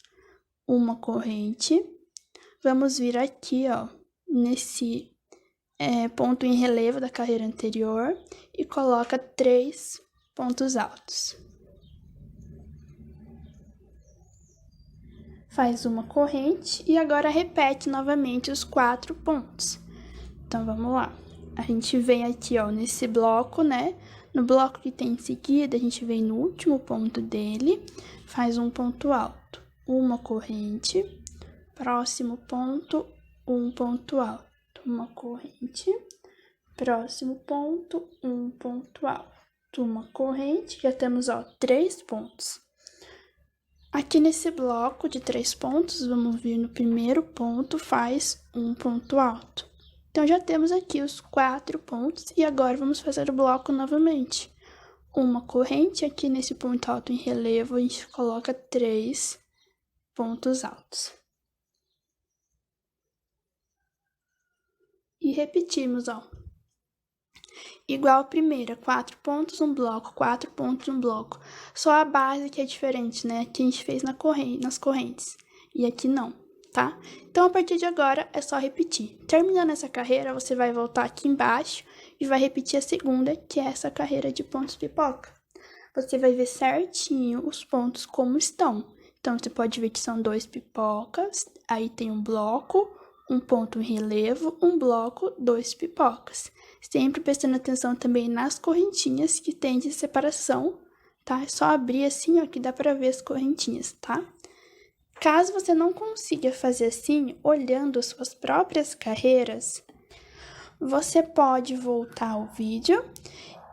Uma corrente. Vamos vir aqui, ó, nesse ponto em relevo da carreira anterior e coloca 3 pontos altos. Faz uma corrente e agora repete novamente os 4 pontos. Então, vamos lá. A gente vem aqui, ó, nesse bloco, né? No bloco que tem em seguida, a gente vem no último ponto dele, faz um ponto alto, uma corrente, próximo ponto, um ponto alto, uma corrente, próximo ponto, um ponto alto, uma corrente, já temos, ó, 3 pontos. Aqui nesse bloco de 3 pontos, vamos vir no primeiro ponto, faz um ponto alto. Então, já temos aqui os 4 pontos, e agora vamos fazer o bloco novamente. Uma corrente, aqui nesse ponto alto em relevo, a gente coloca 3 pontos altos. E repetimos, ó. Igual a primeira, 4 pontos, um bloco, 4 pontos, um bloco. Só a base que é diferente, né? Que a gente fez nas correntes. E aqui não, tá? Então, a partir de agora, é só repetir. Terminando essa carreira, você vai voltar aqui embaixo e vai repetir a segunda, que é essa carreira de pontos pipoca. Você vai ver certinho os pontos como estão. Então, você pode ver que são 2 pipocas, aí tem um bloco, um ponto em relevo, um bloco, 2 pipocas. Sempre prestando atenção também nas correntinhas que tem de separação, tá? É só abrir assim, ó, que dá pra ver as correntinhas, tá? Caso você não consiga fazer assim, olhando as suas próprias carreiras, você pode voltar ao vídeo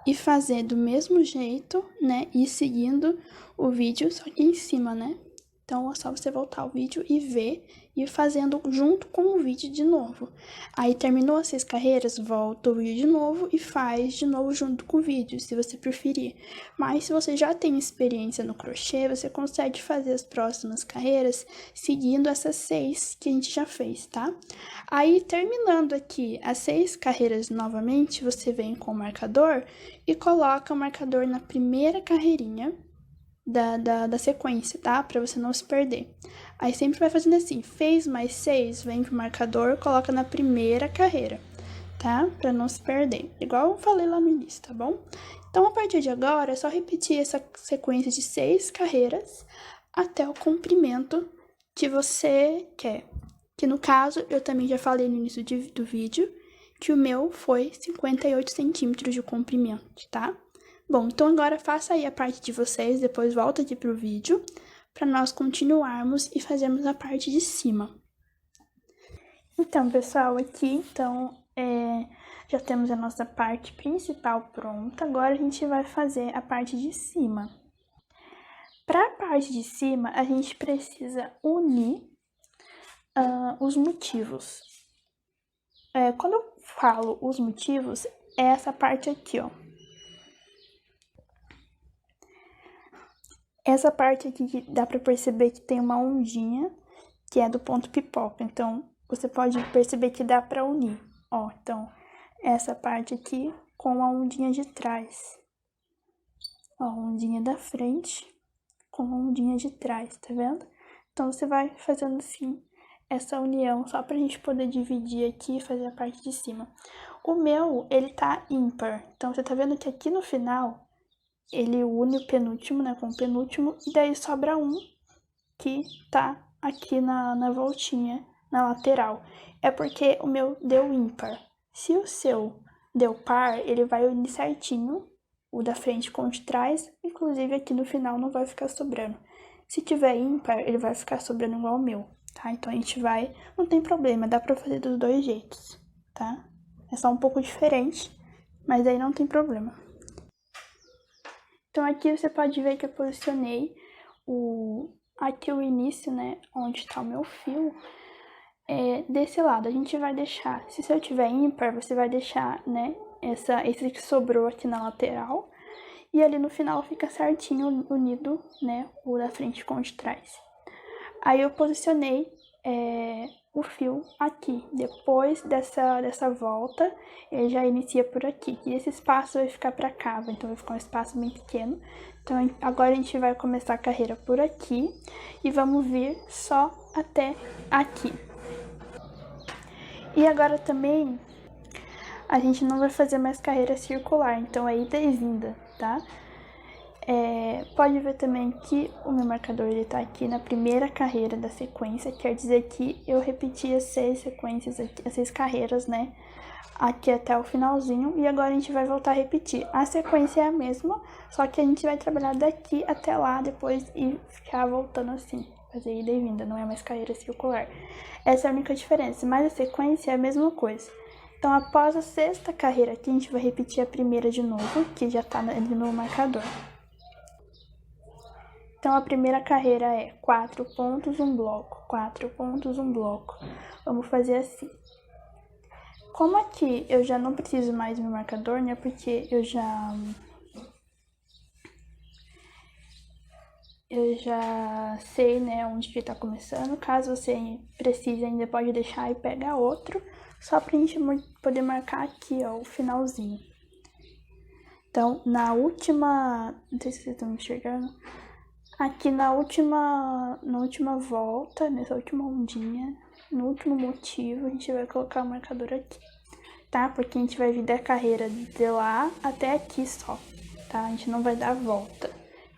e fazer do mesmo jeito, né? E seguindo o vídeo, só que em cima, né? Então, é só você voltar ao vídeo e ver e ir fazendo junto com o vídeo de novo. Aí, terminou as 6 carreiras, volta o vídeo de novo e faz de novo junto com o vídeo, se você preferir. Mas, se você já tem experiência no crochê, você consegue fazer as próximas carreiras seguindo essas 6 que a gente já fez, tá? Aí, terminando aqui as 6 carreiras novamente, você vem com o marcador e coloca o marcador na primeira carreirinha da sequência, tá? Pra você não se perder. Aí sempre vai fazendo assim, fez mais 6, vem pro marcador, coloca na primeira carreira, tá? Pra não se perder, igual eu falei lá no início, tá bom? Então, a partir de agora, é só repetir essa sequência de 6 carreiras até o comprimento que você quer. Que no caso, eu também já falei no início do vídeo, que o meu foi 58 centímetros de comprimento, tá? Bom, então agora faça aí a parte de vocês, depois volta aqui pro vídeo, para nós continuarmos e fazermos a parte de cima. Então, pessoal, aqui, já temos a nossa parte principal pronta, agora a gente vai fazer a parte de cima. Para a parte de cima, a gente precisa unir os motivos. Quando eu falo os motivos, é essa parte aqui, ó. Essa parte aqui que dá pra perceber que tem uma ondinha, que é do ponto pipoca. Então, você pode perceber que dá pra unir. Ó, então, essa parte aqui com a ondinha de trás. Ó, a ondinha da frente com a ondinha de trás, tá vendo? Então, você vai fazendo assim, essa união, só pra gente poder dividir aqui e fazer a parte de cima. O meu, ele tá ímpar. Então, você tá vendo que aqui no final ele une o penúltimo, né, com o penúltimo, e daí sobra um que tá aqui na voltinha, na lateral. É porque o meu deu ímpar. Se o seu deu par, ele vai unir certinho, o da frente com o de trás, inclusive aqui no final não vai ficar sobrando. Se tiver ímpar, ele vai ficar sobrando igual o meu, tá? Então a gente vai, não tem problema, dá pra fazer dos dois jeitos, tá? É só um pouco diferente, mas aí não tem problema. Então, aqui você pode ver que eu posicionei aqui o início, né, onde tá o meu fio, desse lado. A gente vai deixar, se eu tiver ímpar, você vai deixar, né, esse que sobrou aqui na lateral, e ali no final fica certinho unido, né, o da frente com o de trás. Aí eu posicionei o fio aqui. Depois dessa volta, ele já inicia por aqui. E esse espaço vai ficar pra cá, então vai ficar um espaço bem pequeno. Então, agora a gente vai começar a carreira por aqui e vamos vir só até aqui. E agora também, a gente não vai fazer mais carreira circular, então é ida e vinda, tá? Pode ver também que o meu marcador ele tá aqui na primeira carreira da sequência, quer dizer que eu repeti as 6 sequências, as 6 carreiras, né, aqui até o finalzinho, e agora a gente vai voltar a repetir. A sequência é a mesma, só que a gente vai trabalhar daqui até lá depois e ficar voltando assim, fazer ida e vinda, não é mais carreira circular. Essa é a única diferença, mas a sequência é a mesma coisa. Então, após a sexta carreira aqui, a gente vai repetir a primeira de novo, que já tá ali no marcador. Então, a primeira carreira é 4 pontos, um bloco, 4 pontos, um bloco. Vamos fazer assim. Como aqui eu já não preciso mais do meu marcador, né, porque eu já sei, né, onde que tá começando. Caso você precise, ainda pode deixar e pegar outro, só pra gente poder marcar aqui, ó, o finalzinho. Então, na última, não sei se vocês estão enxergando, aqui na última volta, nessa última ondinha, no último motivo, a gente vai colocar o marcador aqui, tá? Porque a gente vai vir da carreira de lá até aqui só, tá? A gente não vai dar a volta.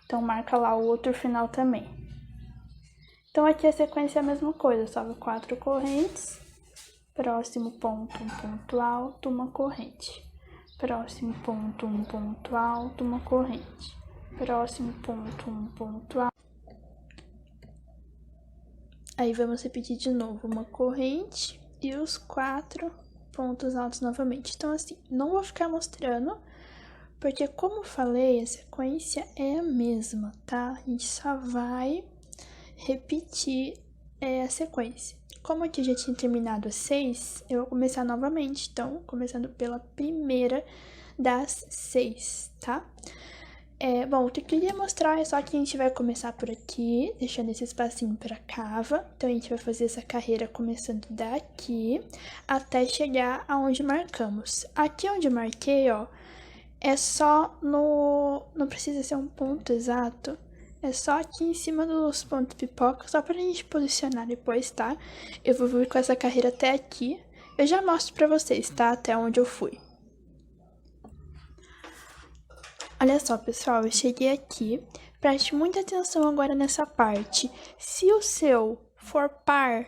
Então, marca lá o outro final também. Então, aqui a sequência é a mesma coisa, sobe 4 correntes, próximo ponto, um ponto alto, uma corrente. Próximo ponto, um ponto alto, uma corrente. Próximo ponto, um ponto alto. Aí, vamos repetir de novo uma corrente e os 4 pontos altos novamente. Então, assim, não vou ficar mostrando, porque, como eu falei, a sequência é a mesma, tá? A gente só vai repetir a sequência. Como aqui já tinha terminado as 6, eu vou começar novamente. Então, começando pela primeira das 6, tá? Bom, o que eu queria mostrar é só que a gente vai começar por aqui, deixando esse espacinho para cava. Então, a gente vai fazer essa carreira começando daqui até chegar aonde marcamos. Aqui onde eu marquei, ó, é só não precisa ser um ponto exato, é só aqui em cima dos pontos pipoca, só pra gente posicionar depois, tá? Eu vou vir com essa carreira até aqui, eu já mostro pra vocês, tá? Até onde eu fui. Olha só, pessoal, eu cheguei aqui, preste muita atenção agora nessa parte. Se o seu for par,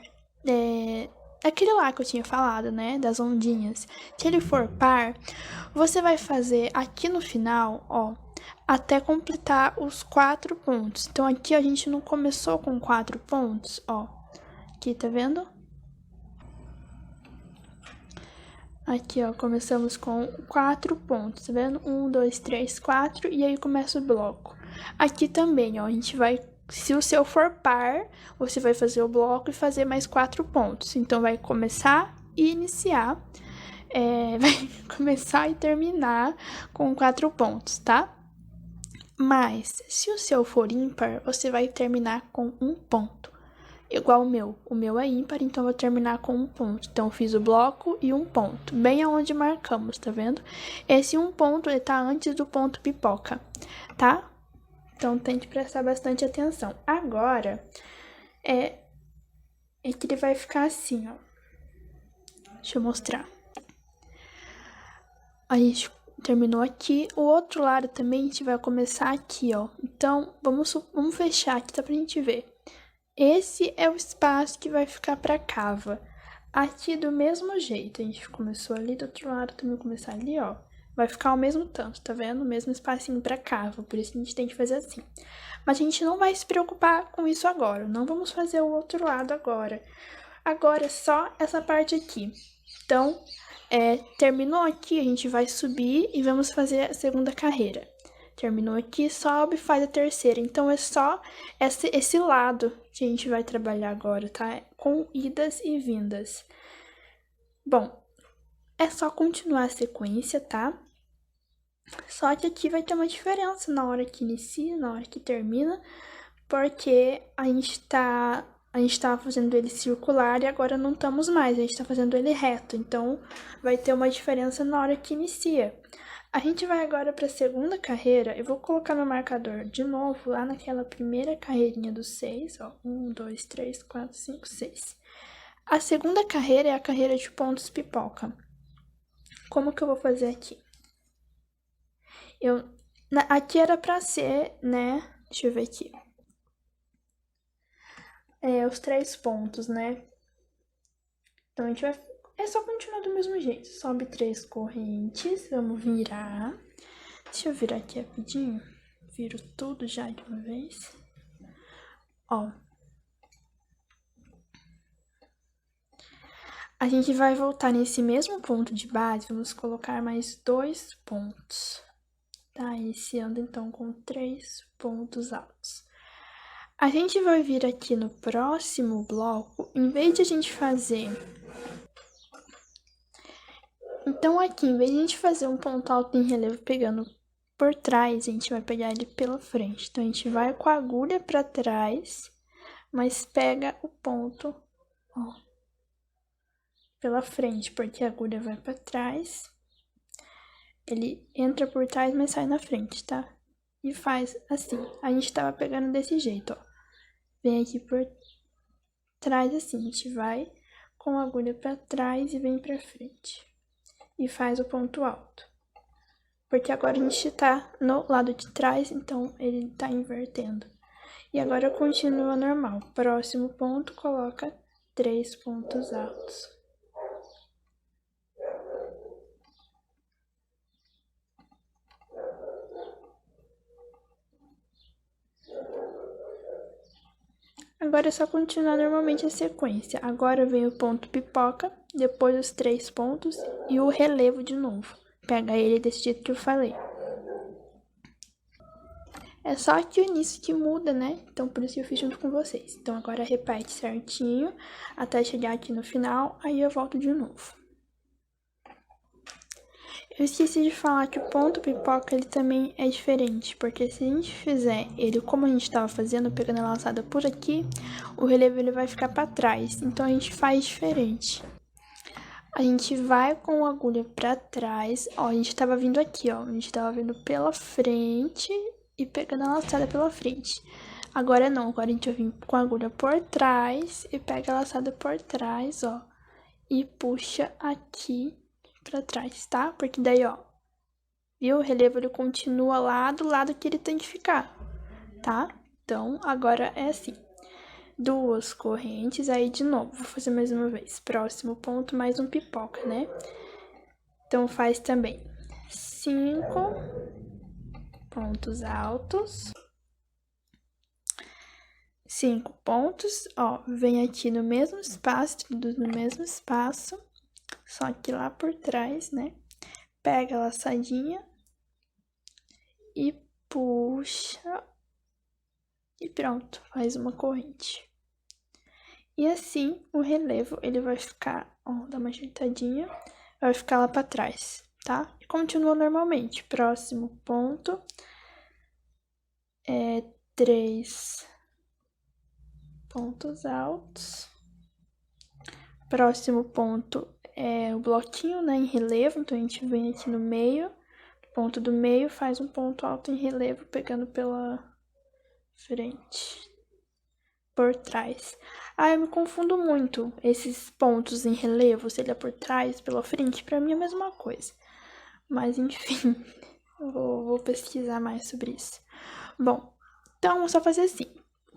aquele lá que eu tinha falado, né, das ondinhas, se ele for par, você vai fazer aqui no final, ó, até completar os 4 pontos. Então, aqui a gente não começou com 4 pontos, ó. Aqui, tá vendo? Aqui, ó, começamos com 4 pontos, tá vendo? 1, 2, 3, 4, e aí começa o bloco. Aqui também, ó, a gente vai... Se o seu for par, você vai fazer o bloco e fazer mais 4 pontos. Então, vai começar e iniciar. Vai começar e terminar com 4 pontos, tá? Mas, se o seu for ímpar, você vai terminar com 1 ponto. Igual o meu. O meu é ímpar, então eu vou terminar com 1 ponto. Então, eu fiz o bloco e 1 ponto. Bem aonde marcamos, tá vendo? Esse 1 ponto, ele tá antes do ponto pipoca, tá? Então, tente prestar bastante atenção. Agora, é que ele vai ficar assim, ó. Deixa eu mostrar. A gente terminou aqui. O outro lado também a gente vai começar aqui, ó. Então, vamos fechar aqui, tá pra gente ver. Esse é o espaço que vai ficar pra cava. Aqui do mesmo jeito, a gente começou ali, do outro lado também começar ali, ó. Vai ficar o mesmo tanto, tá vendo? O mesmo espacinho pra cava, por isso a gente tem que fazer assim. Mas a gente não vai se preocupar com isso agora, não vamos fazer o outro lado agora. Agora é só essa parte aqui. Então, terminou aqui, a gente vai subir e vamos fazer a segunda carreira. Terminou aqui, sobe e faz a terceira. Então, é só esse lado que a gente vai trabalhar agora, tá? Com idas e vindas. Bom, é só continuar a sequência, tá? Só que aqui vai ter uma diferença na hora que inicia, na hora que termina, porque a gente tava fazendo ele circular e agora não estamos mais, a gente tá fazendo ele reto, então vai ter uma diferença na hora que inicia. A gente vai agora para a segunda carreira, eu vou colocar meu marcador de novo lá naquela primeira carreirinha dos 6, ó, 1, 2, 3, 4, 5, 6. A segunda carreira é a carreira de pontos pipoca. Como que eu vou fazer aqui? Aqui era pra ser, né? Deixa eu ver aqui. Os 3 pontos, né? Então, a gente vai... É só continuar do mesmo jeito. Sobe 3 correntes, vamos virar. Deixa eu virar aqui rapidinho. Viro tudo já de uma vez. Ó. A gente vai voltar nesse mesmo ponto de base, vamos colocar mais 2 pontos, tá? Iniciando então com 3 pontos altos. A gente vai vir aqui no próximo bloco, em vez de a gente fazer... Então aqui, em vez de a gente fazer um ponto alto em relevo pegando por trás, a gente vai pegar ele pela frente. Então a gente vai com a agulha pra trás, mas pega o ponto, ó, pela frente, porque a agulha vai pra trás. Ele entra por trás, mas sai na frente, tá? E faz assim. A gente tava pegando desse jeito, ó. Vem aqui por trás assim, a gente vai com a agulha pra trás e vem pra frente. E faz o ponto alto. Porque agora a gente tá no lado de trás, então ele tá invertendo. E agora continua normal. Próximo ponto, coloca 3 pontos altos. Agora é só continuar normalmente a sequência. Agora vem o ponto pipoca, depois os 3 pontos e o relevo de novo. Pega ele desse jeito que eu falei. É só aqui o início que muda, né? Então, por isso que eu fiz junto com vocês. Então, agora repete certinho até chegar aqui no final, aí eu volto de novo. Eu esqueci de falar que o ponto pipoca, ele também é diferente, porque se a gente fizer ele como a gente estava fazendo, pegando a laçada por aqui, o relevo ele vai ficar para trás, então a gente faz diferente. A gente vai com a agulha para trás, ó, a gente estava vindo aqui, ó, a gente estava vindo pela frente e pegando a laçada pela frente. Agora não, agora a gente vai vir com a agulha por trás e pega a laçada por trás, ó, e puxa aqui pra trás, tá? Porque daí, ó, viu? O relevo, ele continua lá do lado que ele tem que ficar, tá? Então, agora é assim. 2 correntes, aí de novo, vou fazer mais uma vez. Próximo ponto, mais um pipoca, né? Então, faz também 5 pontos altos. 5 pontos, ó, vem aqui no mesmo espaço, tudo no mesmo espaço. Só que lá por trás, né? Pega a laçadinha e puxa e pronto, faz uma corrente. E assim o relevo ele vai ficar, ó, dá uma ajeitadinha, vai ficar lá pra trás, tá? E continua normalmente. Próximo ponto é 3 pontos altos. Próximo ponto é o bloquinho, né, em relevo, então a gente vem aqui no meio, ponto do meio, faz um ponto alto em relevo, pegando pela frente, por trás. Ah, eu me confundo muito, esses pontos em relevo, se ele é por trás, pela frente, pra mim é a mesma coisa. Mas, enfim, eu vou pesquisar mais sobre isso. Bom, então, vamos só fazer assim.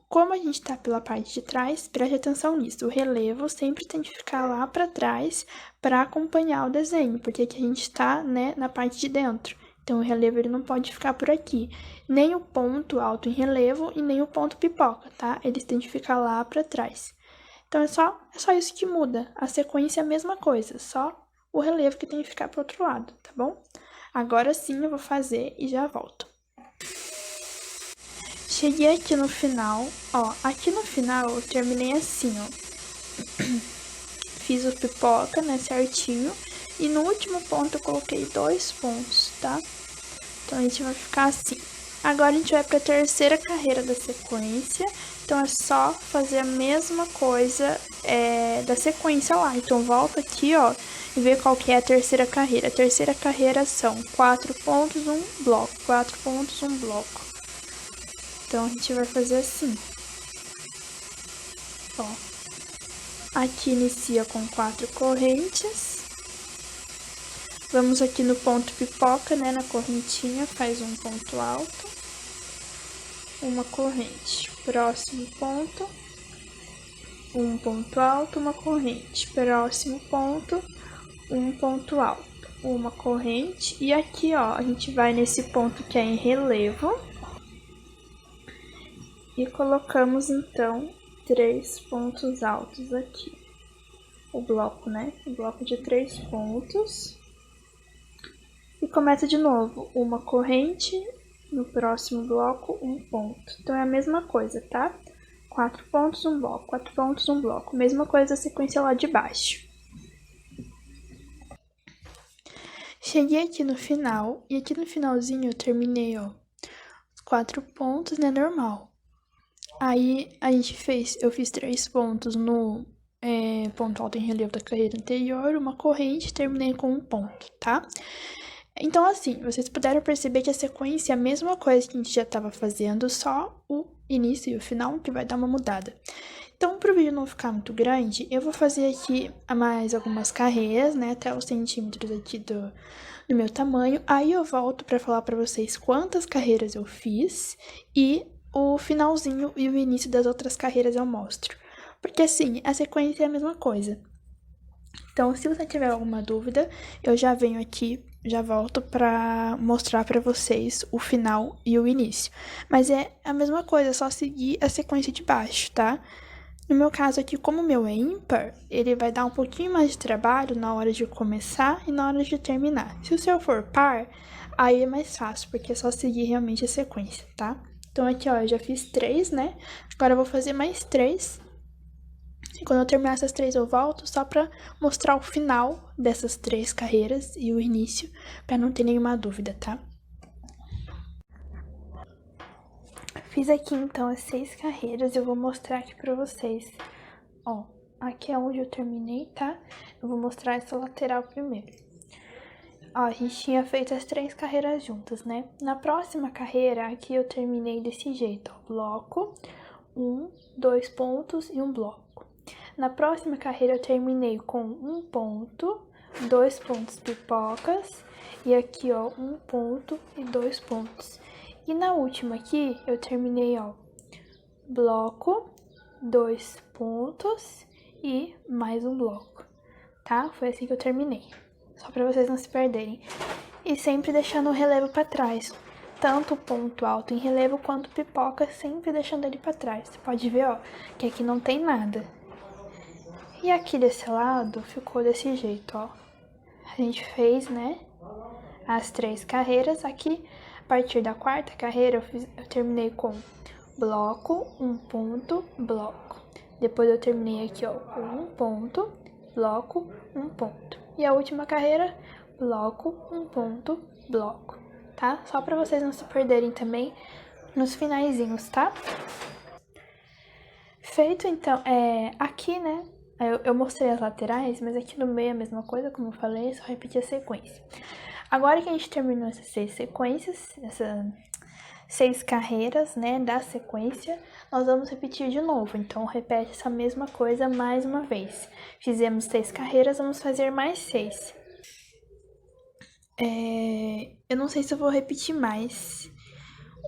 Como a gente tá pela parte de trás, preste atenção nisso. O relevo sempre tem que ficar lá pra trás para acompanhar o desenho, porque aqui a gente tá, né, na parte de dentro. Então, o relevo ele não pode ficar por aqui. Nem o ponto alto em relevo e nem o ponto pipoca, tá? Eles têm que ficar lá pra trás. Então, é só isso que muda. A sequência é a mesma coisa, só o relevo que tem que ficar pro outro lado, tá bom? Agora sim eu vou fazer e já volto. Cheguei aqui no final, ó, aqui no final eu terminei assim, ó. Fiz o pipoca, né, certinho. E no último ponto eu coloquei 2 pontos, tá? Então, a gente vai ficar assim. Agora, a gente vai pra terceira carreira da sequência. Então, é só fazer a mesma coisa da sequência lá. Então, volta aqui, ó, e vê qual que é a terceira carreira. A terceira carreira são 4 pontos, 1 bloco. 4 pontos, 1 bloco. Então, a gente vai fazer assim. Ó. Aqui inicia com 4 correntes. Vamos aqui no ponto pipoca, né, na correntinha, faz um ponto alto. Uma corrente. Próximo ponto. Um ponto alto, uma corrente. Próximo ponto. Um ponto alto. Uma corrente. E aqui, ó, a gente vai nesse ponto que é em relevo. E colocamos, então, 3 pontos altos aqui. o bloco, né? O bloco de 3 pontos. E começa de novo, uma corrente, no próximo bloco, um ponto. Então, é a mesma coisa, tá? 4 pontos, um bloco, 4 pontos, um bloco. Mesma coisa a sequência lá de baixo. Cheguei aqui no final, e aqui no finalzinho eu terminei, ó, os 4 pontos, né, normal. Aí, eu fiz 3 pontos no ponto alto em relevo da carreira anterior, uma corrente, terminei com um ponto, tá? Então, assim, vocês puderam perceber que a sequência é a mesma coisa que a gente já estava fazendo, só o início e o final que vai dar uma mudada. Então, para o vídeo não ficar muito grande, eu vou fazer aqui mais algumas carreiras, né, até os centímetros aqui do meu tamanho. Aí eu volto para falar para vocês quantas carreiras eu fiz e o finalzinho e o início das outras carreiras eu mostro. Porque, assim, a sequência é a mesma coisa. Então, se você tiver alguma dúvida, eu já venho aqui, já volto para mostrar para vocês o final e o início. Mas é a mesma coisa, é só seguir a sequência de baixo, tá? No meu caso aqui, como o meu é ímpar, ele vai dar um pouquinho mais de trabalho na hora de começar e na hora de terminar. Se o seu for par, aí é mais fácil, porque é só seguir realmente a sequência, tá? Então aqui, ó, eu já fiz 3, né? Agora eu vou fazer mais 3. E quando eu terminar essas 3, eu volto só pra mostrar o final dessas 3 carreiras e o início, pra não ter nenhuma dúvida, tá? Fiz aqui, então, as 6 carreiras, eu vou mostrar aqui pra vocês. Ó, aqui é onde eu terminei, tá? Eu vou mostrar essa lateral primeiro. Ó, a gente tinha feito as 3 carreiras juntas, né? Na próxima carreira, aqui eu terminei desse jeito, ó. Bloco, 1, 2 pontos e um bloco. Na próxima carreira, eu terminei com um ponto, 2 pontos pipocas, e aqui, ó, um ponto e 2 pontos. E na última aqui, eu terminei, ó, bloco, 2 pontos e mais um bloco, tá? Foi assim que eu terminei, só pra vocês não se perderem. E sempre deixando o relevo pra trás, tanto o ponto alto em relevo quanto pipoca, sempre deixando ele pra trás. Você pode ver, ó, que aqui não tem nada. E aqui desse lado ficou desse jeito, ó. A gente fez, né, as 3 carreiras. Aqui, a partir da 4ª carreira, eu terminei com bloco, 1 ponto, bloco. Depois eu terminei aqui, ó, com 1 ponto, bloco, 1 ponto. E a última carreira, bloco, 1 ponto, bloco, tá? Só pra vocês não se perderem também nos finaizinhos, tá? Feito, então, aqui, né, eu mostrei as laterais, mas aqui no meio é a mesma coisa, como eu falei, só repetir a sequência. Agora que a gente terminou essas 6 sequências, essas 6 carreiras, né, da sequência, nós vamos repetir de novo. Então, repete essa mesma coisa mais uma vez. Fizemos 6 carreiras, vamos fazer mais 6. Eu não sei se eu vou repetir mais,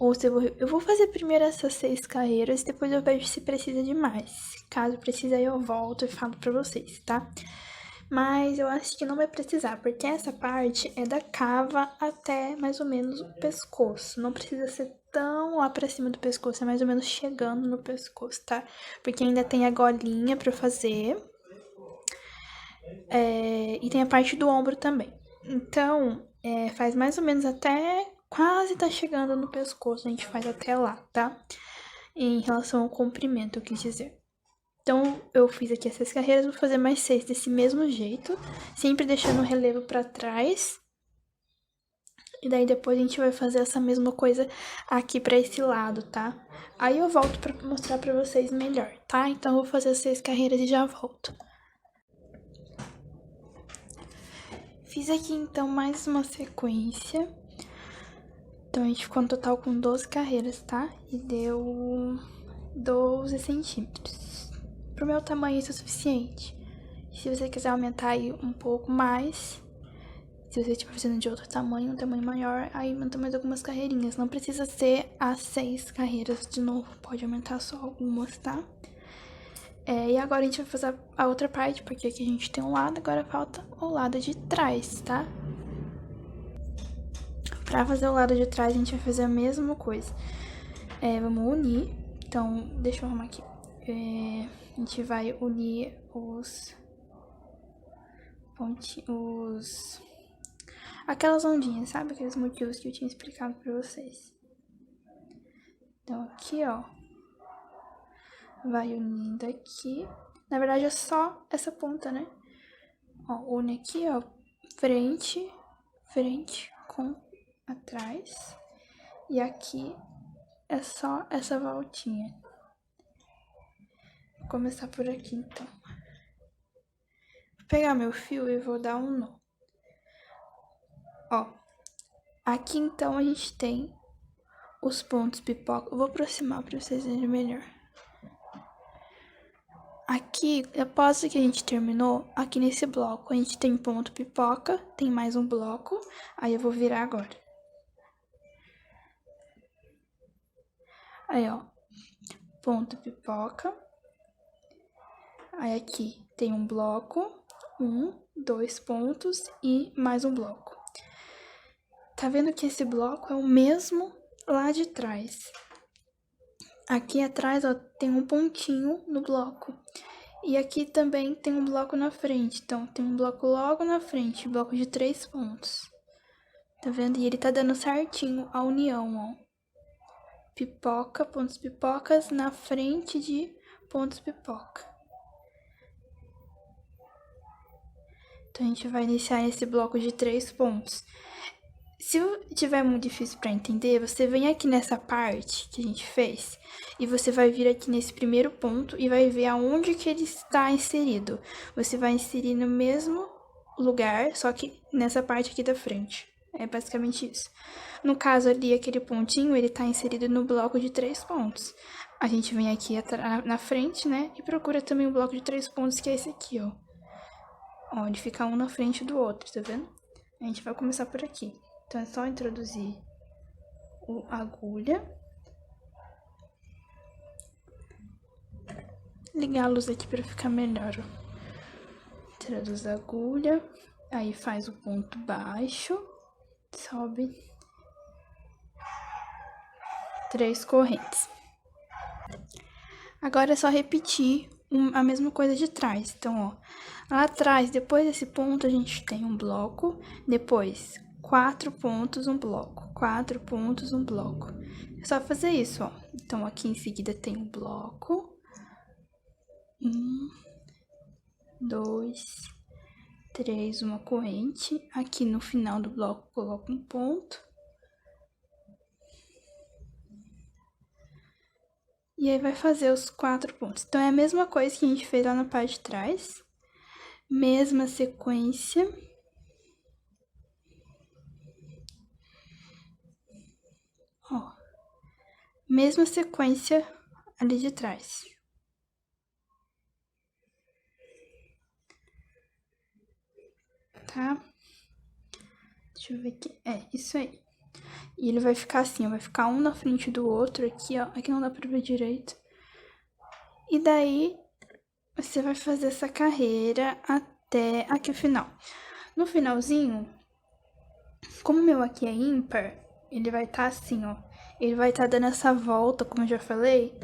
ou se eu vou fazer primeiro essas 6 carreiras e depois eu vejo se precisa de mais. Caso precise, aí eu volto e falo pra vocês, tá? Mas eu acho que não vai precisar, porque essa parte é da cava até mais ou menos o pescoço. Não precisa ser tão lá pra cima do pescoço, é mais ou menos chegando no pescoço, tá? Porque ainda tem a golinha pra fazer. E tem a parte do ombro também. Então, faz mais ou menos até quase tá chegando no pescoço, a gente faz até lá, tá? Em relação ao comprimento, eu quis dizer. Então, eu fiz aqui essas carreiras, vou fazer mais 6 desse mesmo jeito, sempre deixando o relevo pra trás. E daí depois a gente vai fazer essa mesma coisa aqui pra esse lado, tá? Aí eu volto pra mostrar pra vocês melhor, tá? Então, eu vou fazer as 6 carreiras e já volto. Fiz aqui, então, mais uma sequência. Então, a gente ficou no total com 12 carreiras, tá? E deu 12 centímetros. Pro meu tamanho, isso é suficiente. Se você quiser aumentar aí um pouco mais, se você estiver fazendo de outro tamanho, um tamanho maior, aí aumenta mais algumas carreirinhas. Não precisa ser as 6 carreiras de novo, pode aumentar só algumas, tá? E agora a gente vai fazer a outra parte, porque aqui a gente tem um lado, agora falta o lado de trás, tá? Pra fazer o lado de trás, a gente vai fazer a mesma coisa. Vamos unir. Então, deixa eu arrumar aqui. A gente vai unir os aquelas ondinhas, sabe? Aqueles motivos que eu tinha explicado pra vocês. Então, aqui, ó, vai unindo aqui. Na verdade, é só essa ponta, né? Ó, une aqui, ó, frente com atrás. E aqui é só essa voltinha. Vou começar por aqui, então. Vou pegar meu fio e vou dar um nó. Ó, aqui, então, a gente tem os pontos pipoca. Eu vou aproximar pra vocês verem melhor. Aqui, após que a gente terminou, aqui nesse bloco, a gente tem ponto pipoca, tem mais um bloco. Aí eu vou virar agora. Aí, ó, ponto pipoca. Aí aqui tem um bloco, 2 pontos e mais um bloco. Tá vendo que esse bloco é o mesmo lá de trás. Aqui atrás, ó, tem um pontinho no bloco. E aqui também tem um bloco na frente. Então, tem um bloco logo na frente, bloco de 3 pontos. Tá vendo? E ele tá dando certinho a união, ó. Pipoca, pontos pipocas na frente de pontos pipoca. Então, a gente vai iniciar esse bloco de 3 pontos. Se tiver muito difícil para entender, você vem aqui nessa parte que a gente fez e você vai vir aqui nesse primeiro ponto e vai ver aonde que ele está inserido. Você vai inserir no mesmo lugar, só que nessa parte aqui da frente. É basicamente isso. No caso ali, aquele pontinho, ele tá inserido no bloco de 3 pontos. A gente vem aqui na frente, né, e procura também o bloco de 3 pontos, que é esse aqui, ó. Ó, ele fica um na frente do outro, tá vendo? A gente vai começar por aqui. Então, é só introduzir a agulha. Ligar a luz aqui para ficar melhor, ó. Introduz a agulha. Aí, faz o ponto baixo. Sobe. 3 correntes. Agora é só repetir a mesma coisa de trás. Então, ó, lá atrás, depois desse ponto, a gente tem um bloco. Depois, 4 pontos, um bloco. 4 pontos, um bloco. É só fazer isso, ó. Então, aqui em seguida tem um bloco. 1, 2, 3, uma corrente. Aqui no final do bloco, coloco um ponto. E aí, vai fazer os 4 pontos. Então, é a mesma coisa que a gente fez lá na parte de trás. Mesma sequência. Ó, mesma sequência ali de trás. Tá? Deixa eu ver aqui. É, isso aí. E ele vai ficar assim, ó, vai ficar um na frente do outro aqui, ó. Aqui não dá pra ver direito. E daí, você vai fazer essa carreira até aqui o final. No finalzinho, como o meu aqui é ímpar, ele vai estar assim, ó. Ele vai estar dando essa volta, como eu já falei.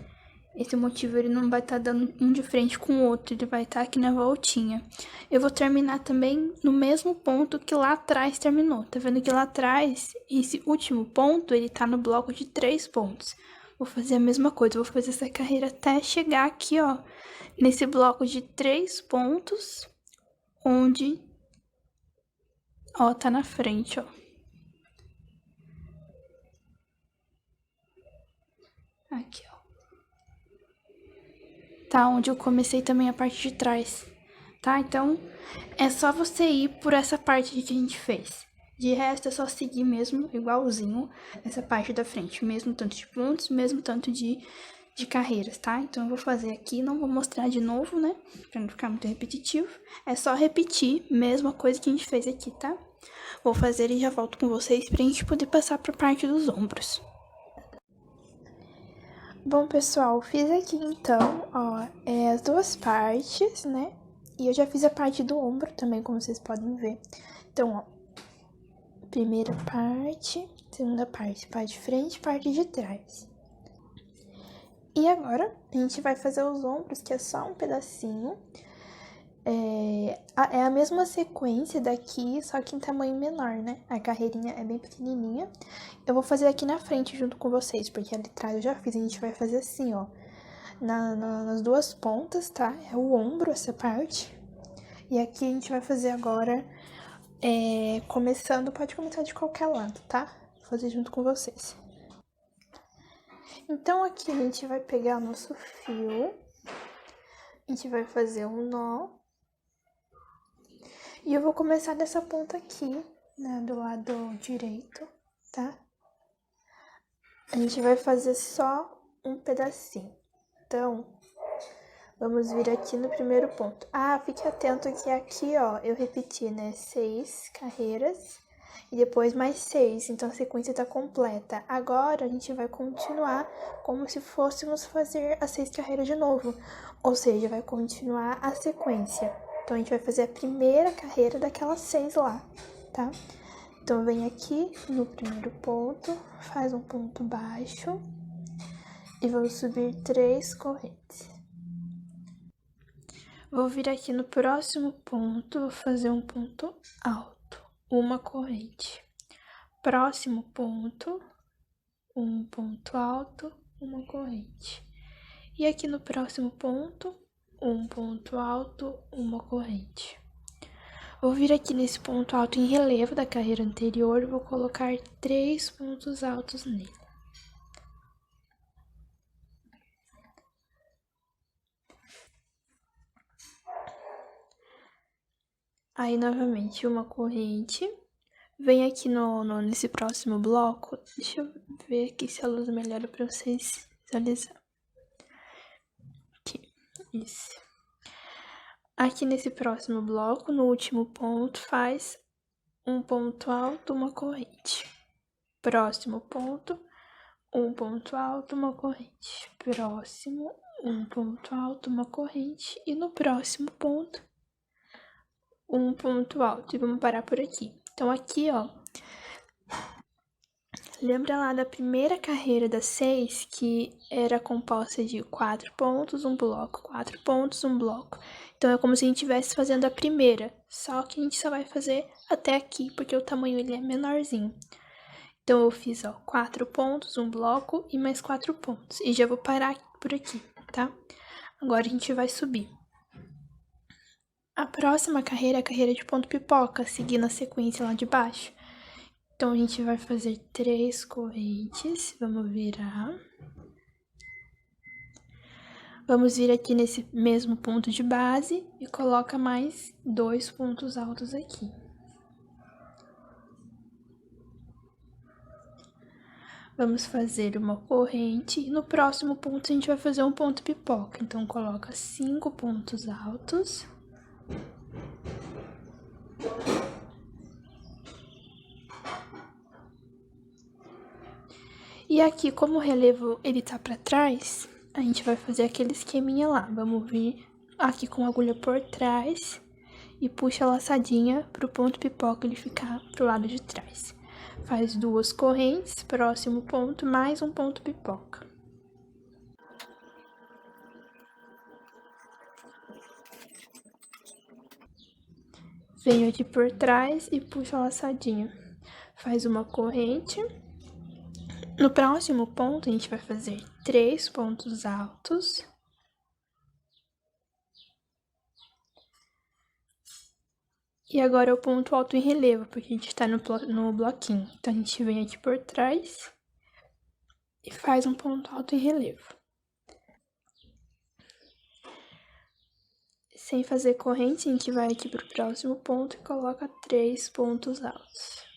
Esse motivo, ele não vai estar dando um de frente com o outro, ele vai estar aqui na voltinha. Eu vou terminar também no mesmo ponto que lá atrás terminou. Tá vendo que lá atrás, esse último ponto, ele tá no bloco de 3 pontos. Vou fazer a mesma coisa, vou fazer essa carreira até chegar aqui, ó, nesse bloco de 3 pontos, onde, ó, tá na frente, ó. Aqui, ó. Tá? Onde eu comecei também a parte de trás, tá? Então, é só você ir por essa parte que a gente fez. De resto, é só seguir mesmo, igualzinho, essa parte da frente. Mesmo tanto de pontos, mesmo tanto de carreiras, tá? Então, eu vou fazer aqui, não vou mostrar de novo, né? Pra não ficar muito repetitivo. É só repetir, mesma coisa que a gente fez aqui, tá? Vou fazer e já volto com vocês pra gente poder passar pra parte dos ombros. Bom, pessoal, fiz aqui então, ó, as 2 partes, né? E eu já fiz a parte do ombro também, como vocês podem ver. Então, ó, primeira parte, segunda parte, parte de frente, parte de trás. E agora, a gente vai fazer os ombros, que é só um pedacinho. é a mesma sequência daqui, só que em tamanho menor, né? A carreirinha é bem pequenininha. Eu vou fazer aqui na frente junto com vocês, porque ali atrás eu já fiz. A gente vai fazer assim, ó, nas duas pontas, tá? É o ombro, essa parte. E aqui a gente vai fazer agora, começando, pode começar de qualquer lado, tá? Vou fazer junto com vocês. Então, aqui a gente vai pegar o nosso fio, a gente vai fazer um nó. E eu vou começar dessa ponta aqui, né, do lado direito, tá? A gente vai fazer só um pedacinho. Então, vamos vir aqui no primeiro ponto. Ah, fique atento que aqui, ó, eu repeti, né, 6 carreiras e depois mais 6, então a sequência tá completa. Agora, a gente vai continuar como se fôssemos fazer as 6 carreiras de novo, ou seja, vai continuar a sequência. Então, a gente vai fazer a primeira carreira daquelas 6 lá, tá? Então, vem aqui no primeiro ponto, faz um ponto baixo e vamos subir 3 correntes. Vou vir aqui no próximo ponto, vou fazer um ponto alto, uma corrente. Próximo ponto, um ponto alto, uma corrente. E aqui no próximo ponto, um ponto alto, uma corrente. Vou vir aqui nesse ponto alto em relevo da carreira anterior, vou colocar 3 pontos altos nele. Aí, novamente, uma corrente. Vem aqui nesse próximo bloco. Deixa eu ver aqui se a luz melhora para vocês visualizarem. Aqui, isso. Aqui nesse próximo bloco, no último ponto, faz um ponto alto, uma corrente. Próximo ponto, um ponto alto, uma corrente. Próximo, um ponto alto, uma corrente. E no próximo ponto, um ponto alto. E vamos parar por aqui. Então, aqui, ó, lembra lá da primeira carreira das 6, que era composta de 4 pontos, um bloco, 4 pontos, um bloco. Então, é como se a gente estivesse fazendo a primeira, só que a gente só vai fazer até aqui, porque o tamanho ele é menorzinho. Então, eu fiz, ó, 4 pontos, um bloco e mais 4 pontos. E já vou parar por aqui, tá? Agora, a gente vai subir. A próxima carreira é a carreira de ponto pipoca, seguindo a sequência lá de baixo. Então, a gente vai fazer 3 correntes, vamos virar. Vamos vir aqui nesse mesmo ponto de base e coloca mais 2 pontos altos aqui. Vamos fazer uma corrente e no próximo ponto a gente vai fazer um ponto pipoca. Então, coloca 5 pontos altos. E aqui, como o relevo ele tá pra trás, a gente vai fazer aquele esqueminha lá. Vamos vir aqui com a agulha por trás e puxa a laçadinha pro ponto pipoca ele ficar pro lado de trás. Faz 2 correntes, próximo ponto, mais um ponto pipoca. Venho aqui por trás e puxo a laçadinha. Faz uma corrente. No próximo ponto, a gente vai fazer 3 pontos altos. E agora é o ponto alto em relevo, porque a gente tá no bloquinho. Então, a gente vem aqui por trás e faz um ponto alto em relevo. Sem fazer corrente, a gente vai aqui pro próximo ponto e coloca 3 pontos altos.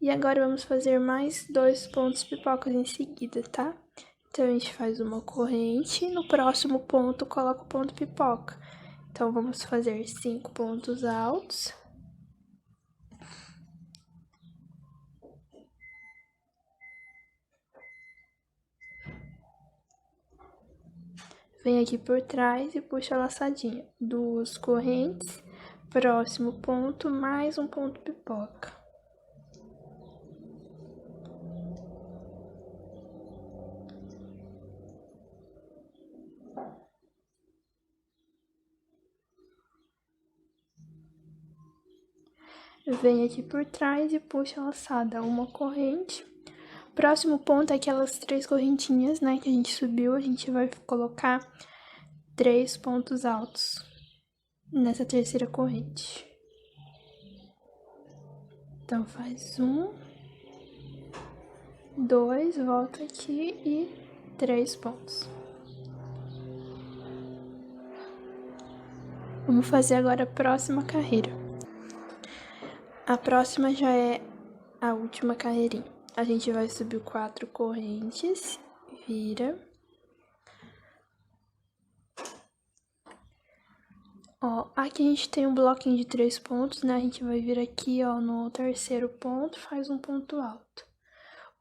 E agora vamos fazer mais 2 pontos pipocas em seguida, tá? Então, a gente faz uma corrente, no próximo ponto coloca o ponto pipoca. Então, vamos fazer 5 pontos altos. Vem aqui por trás e puxa a laçadinha. 2 correntes, próximo ponto, mais um ponto pipoca. vem aqui por trás e puxa a laçada, uma corrente. Próximo ponto é aquelas 3 correntinhas, né, que a gente subiu, a gente vai colocar 3 pontos altos nessa terceira corrente. Então, faz 1, 2, volta aqui e 3 pontos. Vamos fazer agora a próxima carreira. A próxima já é a última carreirinha. A gente vai subir 4 correntes, vira. Ó, aqui a gente tem um bloquinho de 3 pontos, né? A gente vai vir aqui, ó, no terceiro ponto, faz um ponto alto.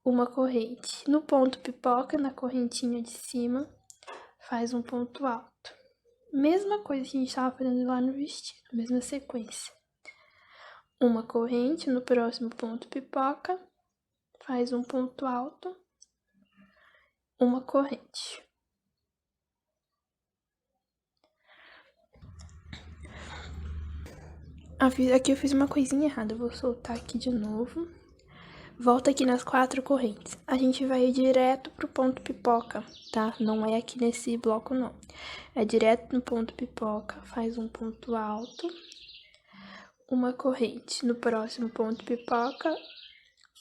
Uma corrente. No ponto pipoca, na correntinha de cima, faz um ponto alto. Mesma coisa que a gente tava fazendo lá no vestido, mesma sequência. Uma corrente, no próximo ponto pipoca, faz um ponto alto, uma corrente. Aqui eu fiz uma coisinha errada, eu vou soltar aqui de novo. Volta aqui nas 4 correntes. A gente vai direto pro ponto pipoca, tá? Não é aqui nesse bloco, não. É direto no ponto pipoca, faz um ponto alto, uma corrente. No próximo ponto pipoca,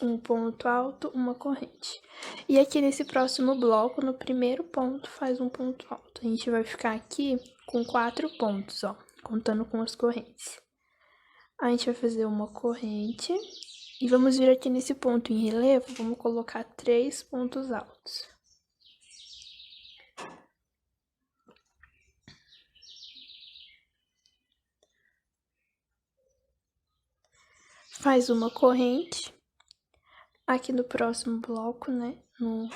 um ponto alto, uma corrente. E aqui nesse próximo bloco, no primeiro ponto, faz um ponto alto. A gente vai ficar aqui com 4 pontos, ó, contando com as correntes. A gente vai fazer uma corrente e vamos vir aqui nesse ponto em relevo, vamos colocar 3 pontos altos. Faz uma corrente. Aqui no próximo bloco, né, no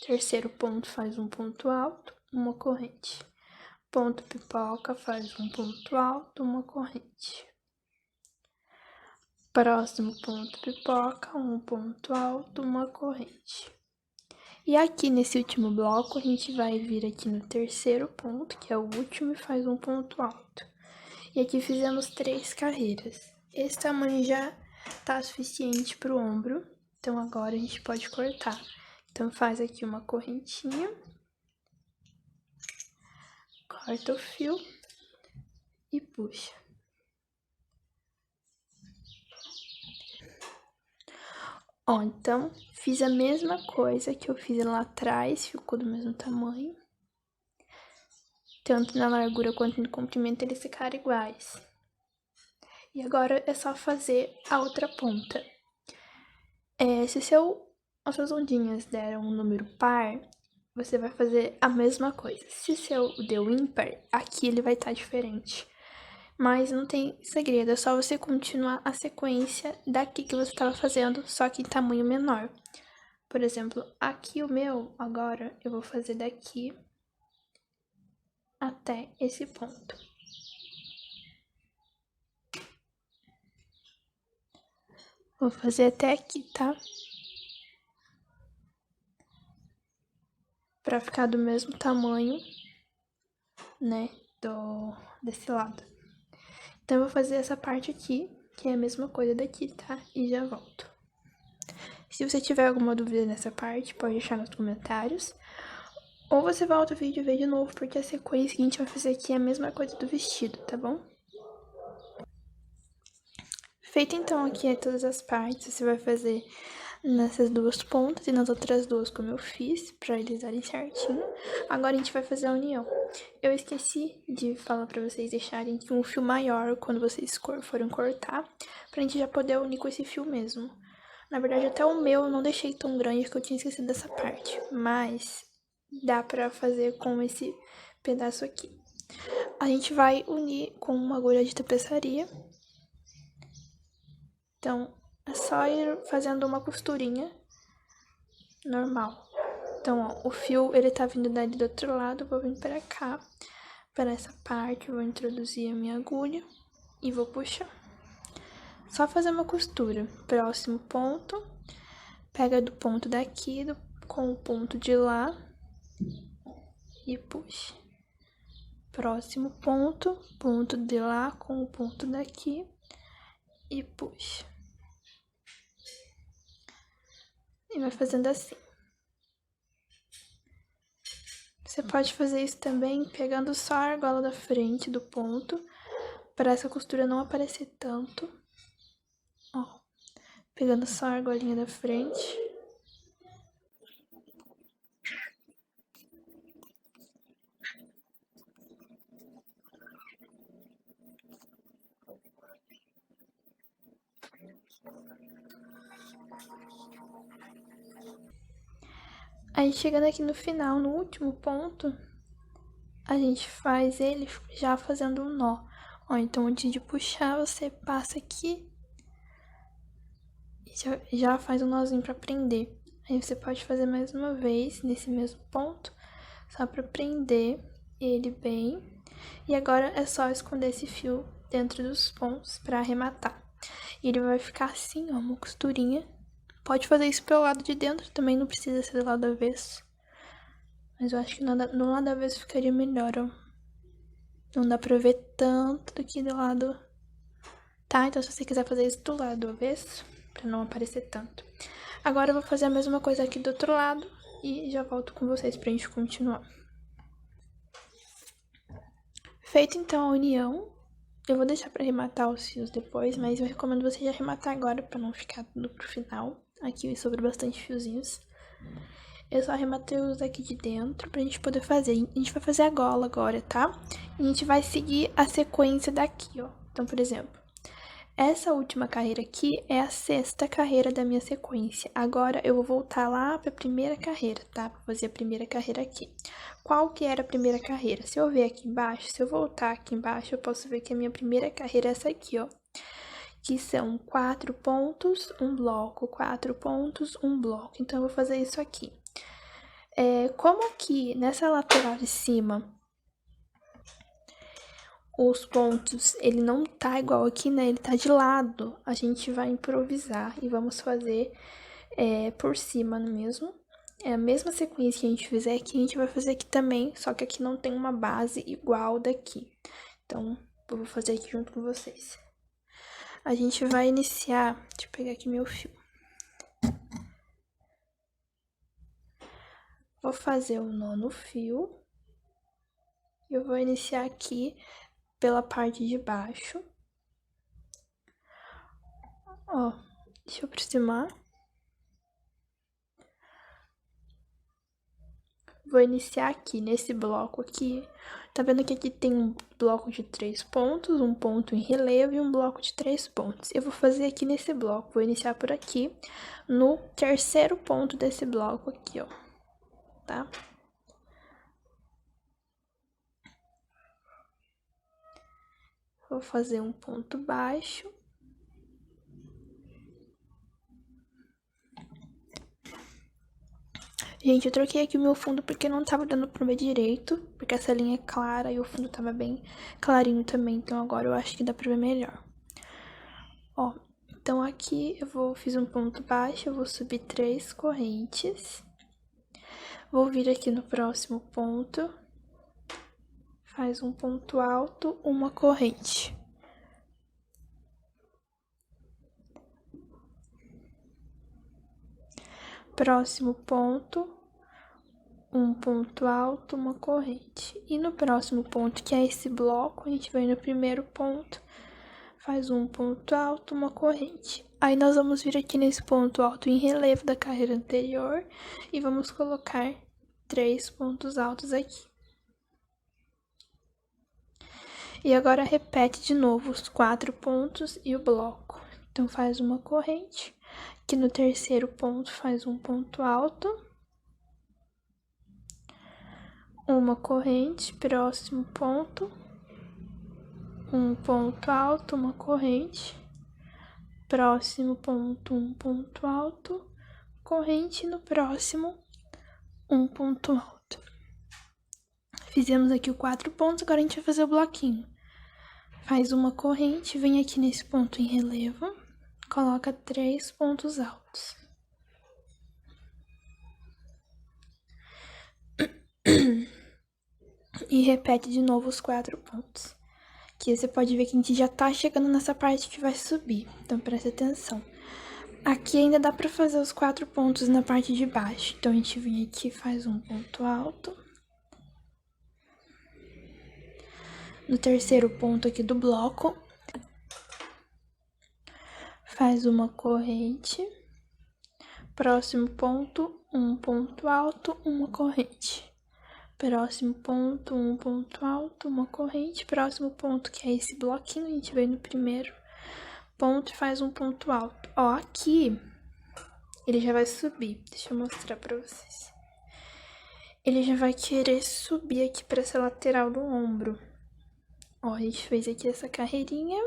terceiro ponto faz um ponto alto, uma corrente. Ponto pipoca faz um ponto alto, uma corrente. Próximo ponto pipoca, um ponto alto, uma corrente. E aqui nesse último bloco, a gente vai vir aqui no terceiro ponto, que é o último, e faz um ponto alto. E aqui fizemos 3 carreiras. Esse tamanho já tá suficiente pro ombro, então agora a gente pode cortar. Então, faz aqui uma correntinha, corta o fio e puxa. Ó, então, fiz a mesma coisa que eu fiz lá atrás, ficou do mesmo tamanho. Tanto na largura quanto no comprimento eles ficaram iguais. E agora é só fazer a outra ponta. Se as suas ondinhas deram um número par, você vai fazer a mesma coisa. Se seu deu ímpar, aqui ele vai estar diferente. Mas não tem segredo, é só você continuar a sequência daqui que você estava fazendo, só que em tamanho menor. Por exemplo, aqui o meu, agora eu vou fazer daqui até esse ponto. Vou fazer até aqui, tá? Pra ficar do mesmo tamanho, né, desse lado. Então, eu vou fazer essa parte aqui, que é a mesma coisa daqui, tá? E já volto. Se você tiver alguma dúvida nessa parte, pode deixar nos comentários. Ou você volta o vídeo e vê de novo, porque a sequência que a gente vai fazer aqui é a mesma coisa do vestido, tá bom? Feito então aqui todas as partes, você vai fazer nessas 2 pontas e nas outras 2 como eu fiz, pra eles darem certinho. Agora a gente vai fazer a união. Eu esqueci de falar pra vocês deixarem um fio maior quando vocês forem cortar, pra gente já poder unir com esse fio mesmo. Na verdade, até o meu eu não deixei tão grande que eu tinha esquecido dessa parte, mas dá pra fazer com esse pedaço aqui. A gente vai unir com uma agulha de tapeçaria. Então, é só ir fazendo uma costurinha normal. Então, ó, o fio, ele tá vindo dali do outro lado, eu vou vir pra cá, para essa parte, eu vou introduzir a minha agulha e vou puxar. Só fazer uma costura. Próximo ponto, pega do ponto daqui com o ponto de lá e puxa. Próximo ponto, ponto de lá com o ponto daqui e puxa. E vai fazendo assim. Você pode fazer isso também pegando só a argola da frente do ponto, para essa costura não aparecer tanto. Ó, pegando só a argolinha da frente. Aí chegando aqui no final, no último ponto, a gente faz ele já fazendo um nó. Ó, então antes de puxar, você passa aqui e já faz um nozinho pra prender. Aí você pode fazer mais uma vez nesse mesmo ponto, só pra prender ele bem. E agora é só esconder esse fio dentro dos pontos pra arrematar. E ele vai ficar assim, ó, uma costurinha. Pode fazer isso pelo lado de dentro também, não precisa ser do lado avesso. Mas eu acho que no lado avesso ficaria melhor, ó. Não dá pra ver tanto daqui do lado. Tá? Então se você quiser fazer isso do lado avesso, pra não aparecer tanto. Agora eu vou fazer a mesma coisa aqui do outro lado e já volto com vocês pra gente continuar. Feito então a união, eu vou deixar pra arrematar os fios depois, mas eu recomendo você já arrematar agora pra não ficar tudo pro final. Aqui sobrou bastante fiozinhos. Eu só arrematei os aqui de dentro pra gente poder fazer. A gente vai fazer a gola agora, tá? E a gente vai seguir a sequência daqui, ó. Então, por exemplo, essa última carreira aqui é a 6ª carreira da minha sequência. Agora, eu vou voltar lá pra primeira carreira, tá? Vou fazer a primeira carreira aqui. Qual que era a primeira carreira? Se eu ver aqui embaixo, se eu voltar aqui embaixo, eu posso ver que a minha primeira carreira é essa aqui, ó. Que são 4 pontos, um bloco, 4 pontos, um bloco. Então, eu vou fazer isso aqui. Como aqui, nessa lateral de cima, os pontos, ele não tá igual aqui, né? Ele tá de lado. A gente vai improvisar e vamos fazer por cima mesmo. É a mesma sequência que a gente fizer aqui, a gente vai fazer aqui também, só que aqui não tem uma base igual daqui. Então, eu vou fazer aqui junto com vocês. A gente vai iniciar... Deixa eu pegar aqui meu fio. Vou fazer o nó no fio. Eu vou iniciar aqui pela parte de baixo. Ó, deixa eu aproximar. Vou iniciar aqui, nesse bloco aqui. Tá vendo que aqui tem um bloco de 3 pontos, um ponto em relevo e um bloco de 3 pontos. Eu vou fazer aqui nesse bloco, vou iniciar por aqui, no terceiro ponto desse bloco aqui, ó, tá? Vou fazer um ponto baixo. Gente, eu troquei aqui o meu fundo porque não tava dando pra ver direito, porque essa linha é clara e o fundo tava bem clarinho também, então agora eu acho que dá pra ver melhor. Ó, então aqui fiz um ponto baixo, eu vou subir 3 correntes. Vou vir aqui no próximo ponto, faz um ponto alto, uma corrente. Próximo ponto, um ponto alto, uma corrente. E no próximo ponto, que é esse bloco, a gente vem no primeiro ponto, faz um ponto alto, uma corrente. Aí nós vamos vir aqui nesse ponto alto em relevo da carreira anterior e vamos colocar 3 pontos altos aqui. E agora repete de novo os 4 pontos e o bloco. Então faz uma corrente, que no terceiro ponto faz um ponto alto, uma corrente, próximo ponto, um ponto alto, uma corrente, próximo ponto, um ponto alto, corrente, no próximo, um ponto alto. Fizemos aqui os 4 pontos, agora a gente vai fazer o bloquinho. Faz uma corrente, vem aqui nesse ponto em relevo, coloca 3 pontos altos. E repete de novo os 4 pontos. Aqui você pode ver que a gente já tá chegando nessa parte que vai subir, então presta atenção. Aqui ainda dá pra fazer os 4 pontos na parte de baixo, então a gente vem aqui e faz um ponto alto. No terceiro ponto aqui do bloco, faz uma corrente. Próximo ponto, um ponto alto, uma corrente. Próximo ponto, um ponto alto, uma corrente. Próximo ponto, que é esse bloquinho, a gente vem no primeiro ponto e faz um ponto alto. Ó, aqui ele já vai subir. Deixa eu mostrar pra vocês. Ele já vai querer subir aqui pra essa lateral do ombro. Ó, a gente fez aqui essa carreirinha.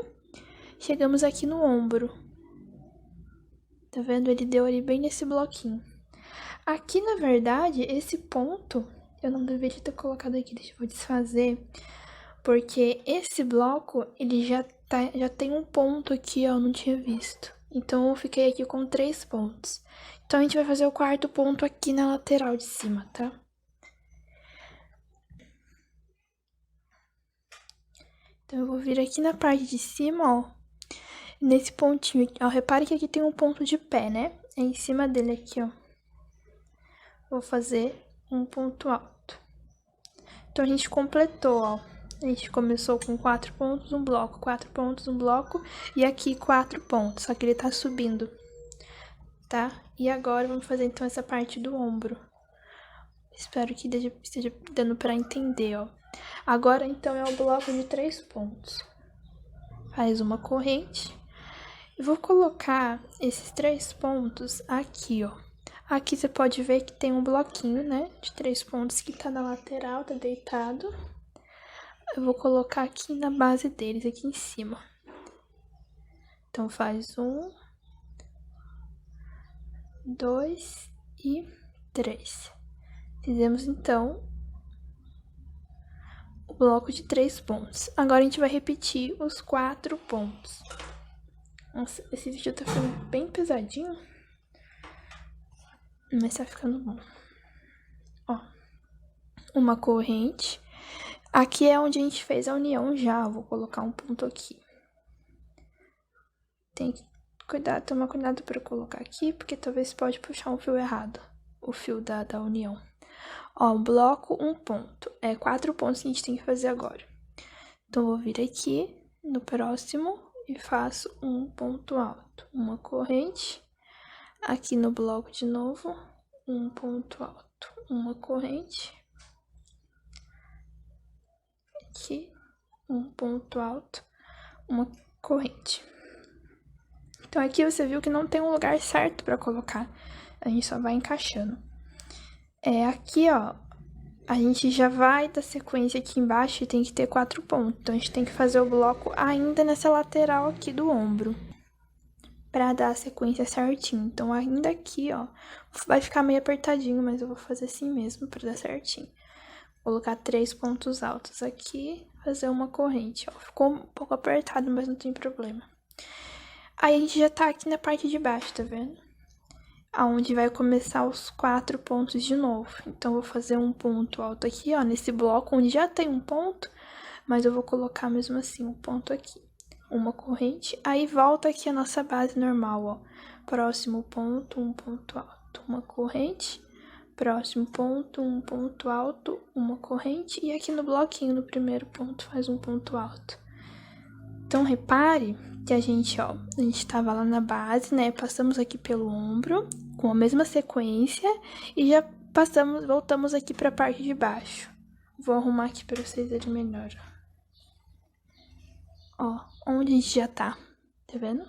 Chegamos aqui no ombro. Tá vendo? Ele deu ali bem nesse bloquinho. Aqui, na verdade, esse ponto, eu não deveria ter colocado aqui, deixa eu desfazer. Porque esse bloco, ele já tem um ponto aqui, ó, eu não tinha visto. Então, eu fiquei aqui com 3 pontos. Então, a gente vai fazer o quarto ponto aqui na lateral de cima, tá? Então, eu vou vir aqui na parte de cima, ó. Nesse pontinho aqui, ó. Repare que aqui tem um ponto de pé, né? É em cima dele aqui, ó. Vou fazer um ponto alto. Então, a gente completou, ó. A gente começou com 4 pontos, um bloco, 4 pontos, um bloco, e aqui 4 pontos, só que ele tá subindo, tá? E agora, vamos fazer, então, essa parte do ombro. Espero que esteja dando pra entender, ó. Agora, então, é o bloco de 3 pontos. Faz uma corrente. E vou colocar esses 3 pontos aqui, ó. Aqui você pode ver que tem um bloquinho, né, de 3 pontos que tá na lateral, tá deitado. Eu vou colocar aqui na base deles, aqui em cima. Então, faz 1, 2 e 3. Fizemos, então, o bloco de 3 pontos. Agora, a gente vai repetir os 4 pontos. Nossa, esse vídeo tá ficando bem pesadinho. Mas tá ficando bom. Ó, uma corrente. Aqui é onde a gente fez a união já. Vou colocar um ponto aqui. Tem que tomar cuidado para colocar aqui, porque talvez pode puxar um fio errado. O fio da união. Ó, um bloco, um ponto. É 4 pontos que a gente tem que fazer agora. Então, vou vir aqui no próximo e faço um ponto alto. Uma corrente. Aqui no bloco de novo, um ponto alto, uma corrente. Aqui, um ponto alto, uma corrente. Então, aqui você viu que não tem um lugar certo para colocar. A gente só vai encaixando. Aqui, ó, a gente já vai dar sequência aqui embaixo e tem que ter 4 pontos. Então, a gente tem que fazer o bloco ainda nessa lateral aqui do ombro, pra dar a sequência certinho. Então, ainda aqui, ó, vai ficar meio apertadinho, mas eu vou fazer assim mesmo pra dar certinho. Vou colocar 3 pontos altos aqui, fazer uma corrente, ó. Ficou um pouco apertado, mas não tem problema. Aí, a gente já tá aqui na parte de baixo, tá vendo? Aonde vai começar os 4 pontos de novo. Então, eu vou fazer um ponto alto aqui, ó, nesse bloco onde já tem um ponto, mas eu vou colocar mesmo assim um ponto aqui. Uma corrente, aí volta aqui a nossa base normal, ó. Próximo ponto, um ponto alto, uma corrente. Próximo ponto, um ponto alto, uma corrente. E aqui no bloquinho, no primeiro ponto, faz um ponto alto. Então, repare que a gente tava lá na base, né? Passamos aqui pelo ombro, com a mesma sequência. E já voltamos aqui pra parte de baixo. Vou arrumar aqui pra vocês verem melhor. Ó, onde a gente já tá vendo?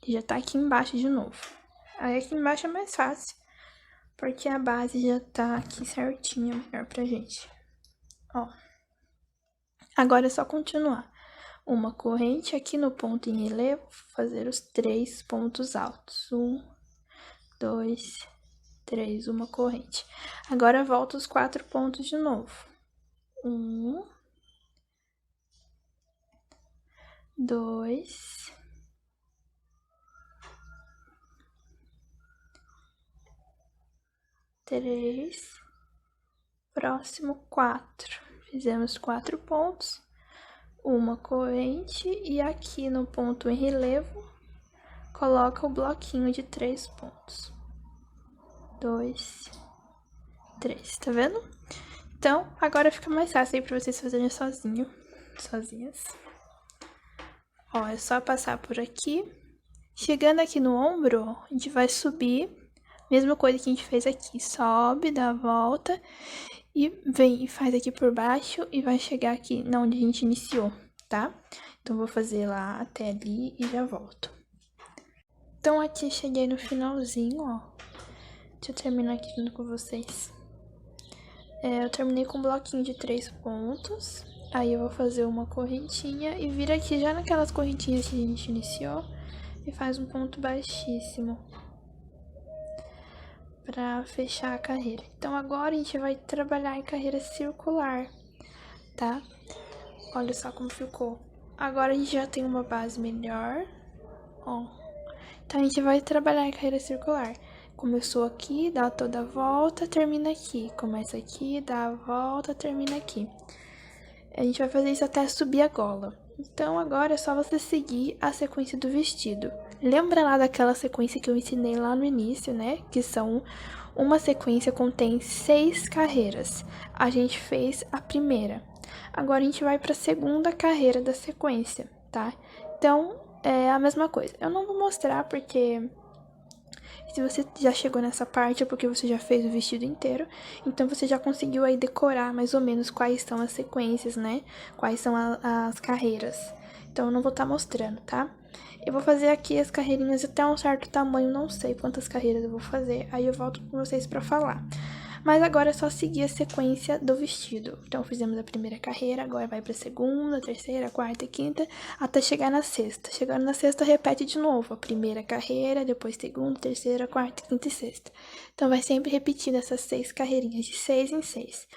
Já tá aqui embaixo de novo. Aí aqui embaixo é mais fácil, porque a base já tá aqui certinha, melhor pra gente. Ó, agora é só continuar. Uma corrente aqui no ponto em relevo, fazer os 3 pontos altos. 1, 2, 3, uma corrente. Agora volta os 4 pontos de novo. 1, 2, 3, próximo 4. Fizemos 4 pontos. uma corrente e aqui no ponto em relevo, coloca o bloquinho de 3 pontos. 2, 3, tá vendo? Então, agora fica mais fácil aí pra vocês fazerem sozinhas. Ó, é só passar por aqui. Chegando aqui no ombro, a gente vai subir, mesma coisa que a gente fez aqui, sobe, dá a volta e vem e faz aqui por baixo e vai chegar aqui na onde a gente iniciou, tá? Então, vou fazer lá até ali e já volto. Então, aqui cheguei no finalzinho, ó. Deixa eu terminar aqui junto com vocês. Eu terminei com um bloquinho de 3 pontos. Aí eu vou fazer uma correntinha e vira aqui já naquelas correntinhas que a gente iniciou e faz um ponto baixíssimo pra fechar a carreira. Então agora a gente vai trabalhar em carreira circular, tá? Olha só como ficou. Agora a gente já tem uma base melhor, ó. Então a gente vai trabalhar em carreira circular. Começou aqui, dá toda a volta, termina aqui. Começa aqui, dá a volta, termina aqui. A gente vai fazer isso até subir a gola. Então, agora é só você seguir a sequência do vestido. Lembra lá daquela sequência que eu ensinei lá no início, né? Que são uma sequência contém 6 carreiras. A gente fez a primeira. Agora a gente vai para a segunda carreira da sequência, tá? Então, é a mesma coisa. Eu não vou mostrar porque se você já chegou nessa parte é porque você já fez o vestido inteiro, então você já conseguiu aí decorar mais ou menos quais são as sequências, né? Quais são as carreiras. Então eu não vou estar mostrando, tá? Eu vou fazer aqui as carreirinhas até um certo tamanho, não sei quantas carreiras eu vou fazer, aí eu volto com vocês pra falar. Mas agora é só seguir a sequência do vestido. Então, fizemos a primeira carreira, agora vai pra segunda, terceira, quarta e quinta, até chegar na sexta. Chegando na sexta, repete de novo a primeira carreira, depois segunda, terceira, quarta, quinta e sexta. Então, vai sempre repetindo essas 6 carreirinhas, de 6 em 6.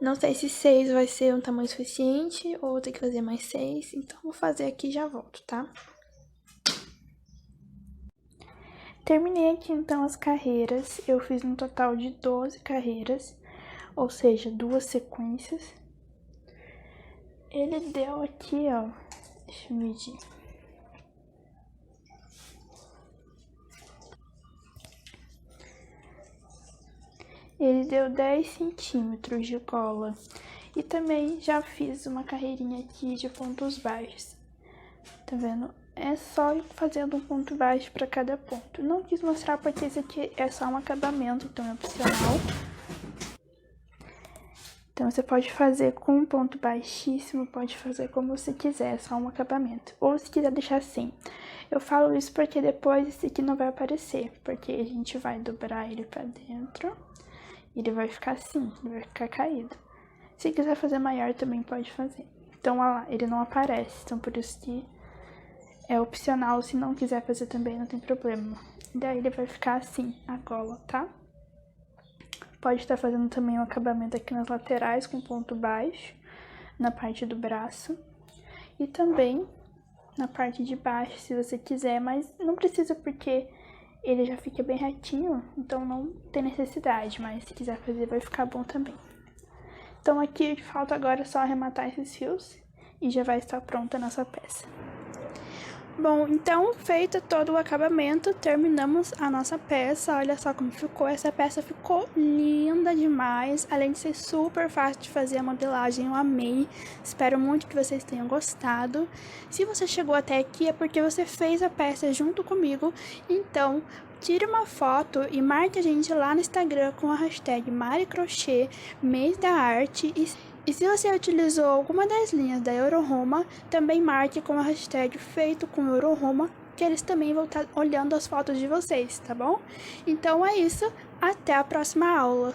Não sei se 6 vai ser um tamanho suficiente ou tem que fazer mais 6, então vou fazer aqui e já volto, tá? Terminei aqui então as carreiras, eu fiz um total de 12 carreiras, ou seja, 2 sequências. Ele deu aqui, ó, deixa eu medir. Ele deu 10 centímetros de cola. E também já fiz uma carreirinha aqui de pontos baixos. Tá vendo? É só ir fazendo um ponto baixo para cada ponto. Não quis mostrar porque esse aqui é só um acabamento, então é opcional. Então, você pode fazer com um ponto baixíssimo, pode fazer como você quiser, é só um acabamento. Ou se quiser deixar assim. Eu falo isso porque depois esse aqui não vai aparecer, porque a gente vai dobrar ele pra dentro e ele vai ficar assim, ele vai ficar caído. Se quiser fazer maior também pode fazer. Então, olha lá, ele não aparece, então por isso que é opcional, se não quiser fazer também não tem problema. Daí ele vai ficar assim, a gola, tá? Pode estar fazendo também um acabamento aqui nas laterais com ponto baixo, na parte do braço. E também na parte de baixo, se você quiser, mas não precisa porque ele já fica bem retinho, então não tem necessidade, mas se quiser fazer vai ficar bom também. Então aqui falta agora só arrematar esses fios e já vai estar pronta a nossa peça. Bom, então, feito todo o acabamento, terminamos a nossa peça. Olha só como ficou. Essa peça ficou linda demais. Além de ser super fácil de fazer a modelagem, eu amei. Espero muito que vocês tenham gostado. Se você chegou até aqui, é porque você fez a peça junto comigo. Então, tire uma foto e marque a gente lá no Instagram com a hashtag MariCrochê, mês da arte. E se você utilizou alguma das linhas da Euroroma, também marque com a hashtag feito com Euroroma, que eles também vão estar olhando as fotos de vocês, tá bom? Então é isso, até a próxima aula!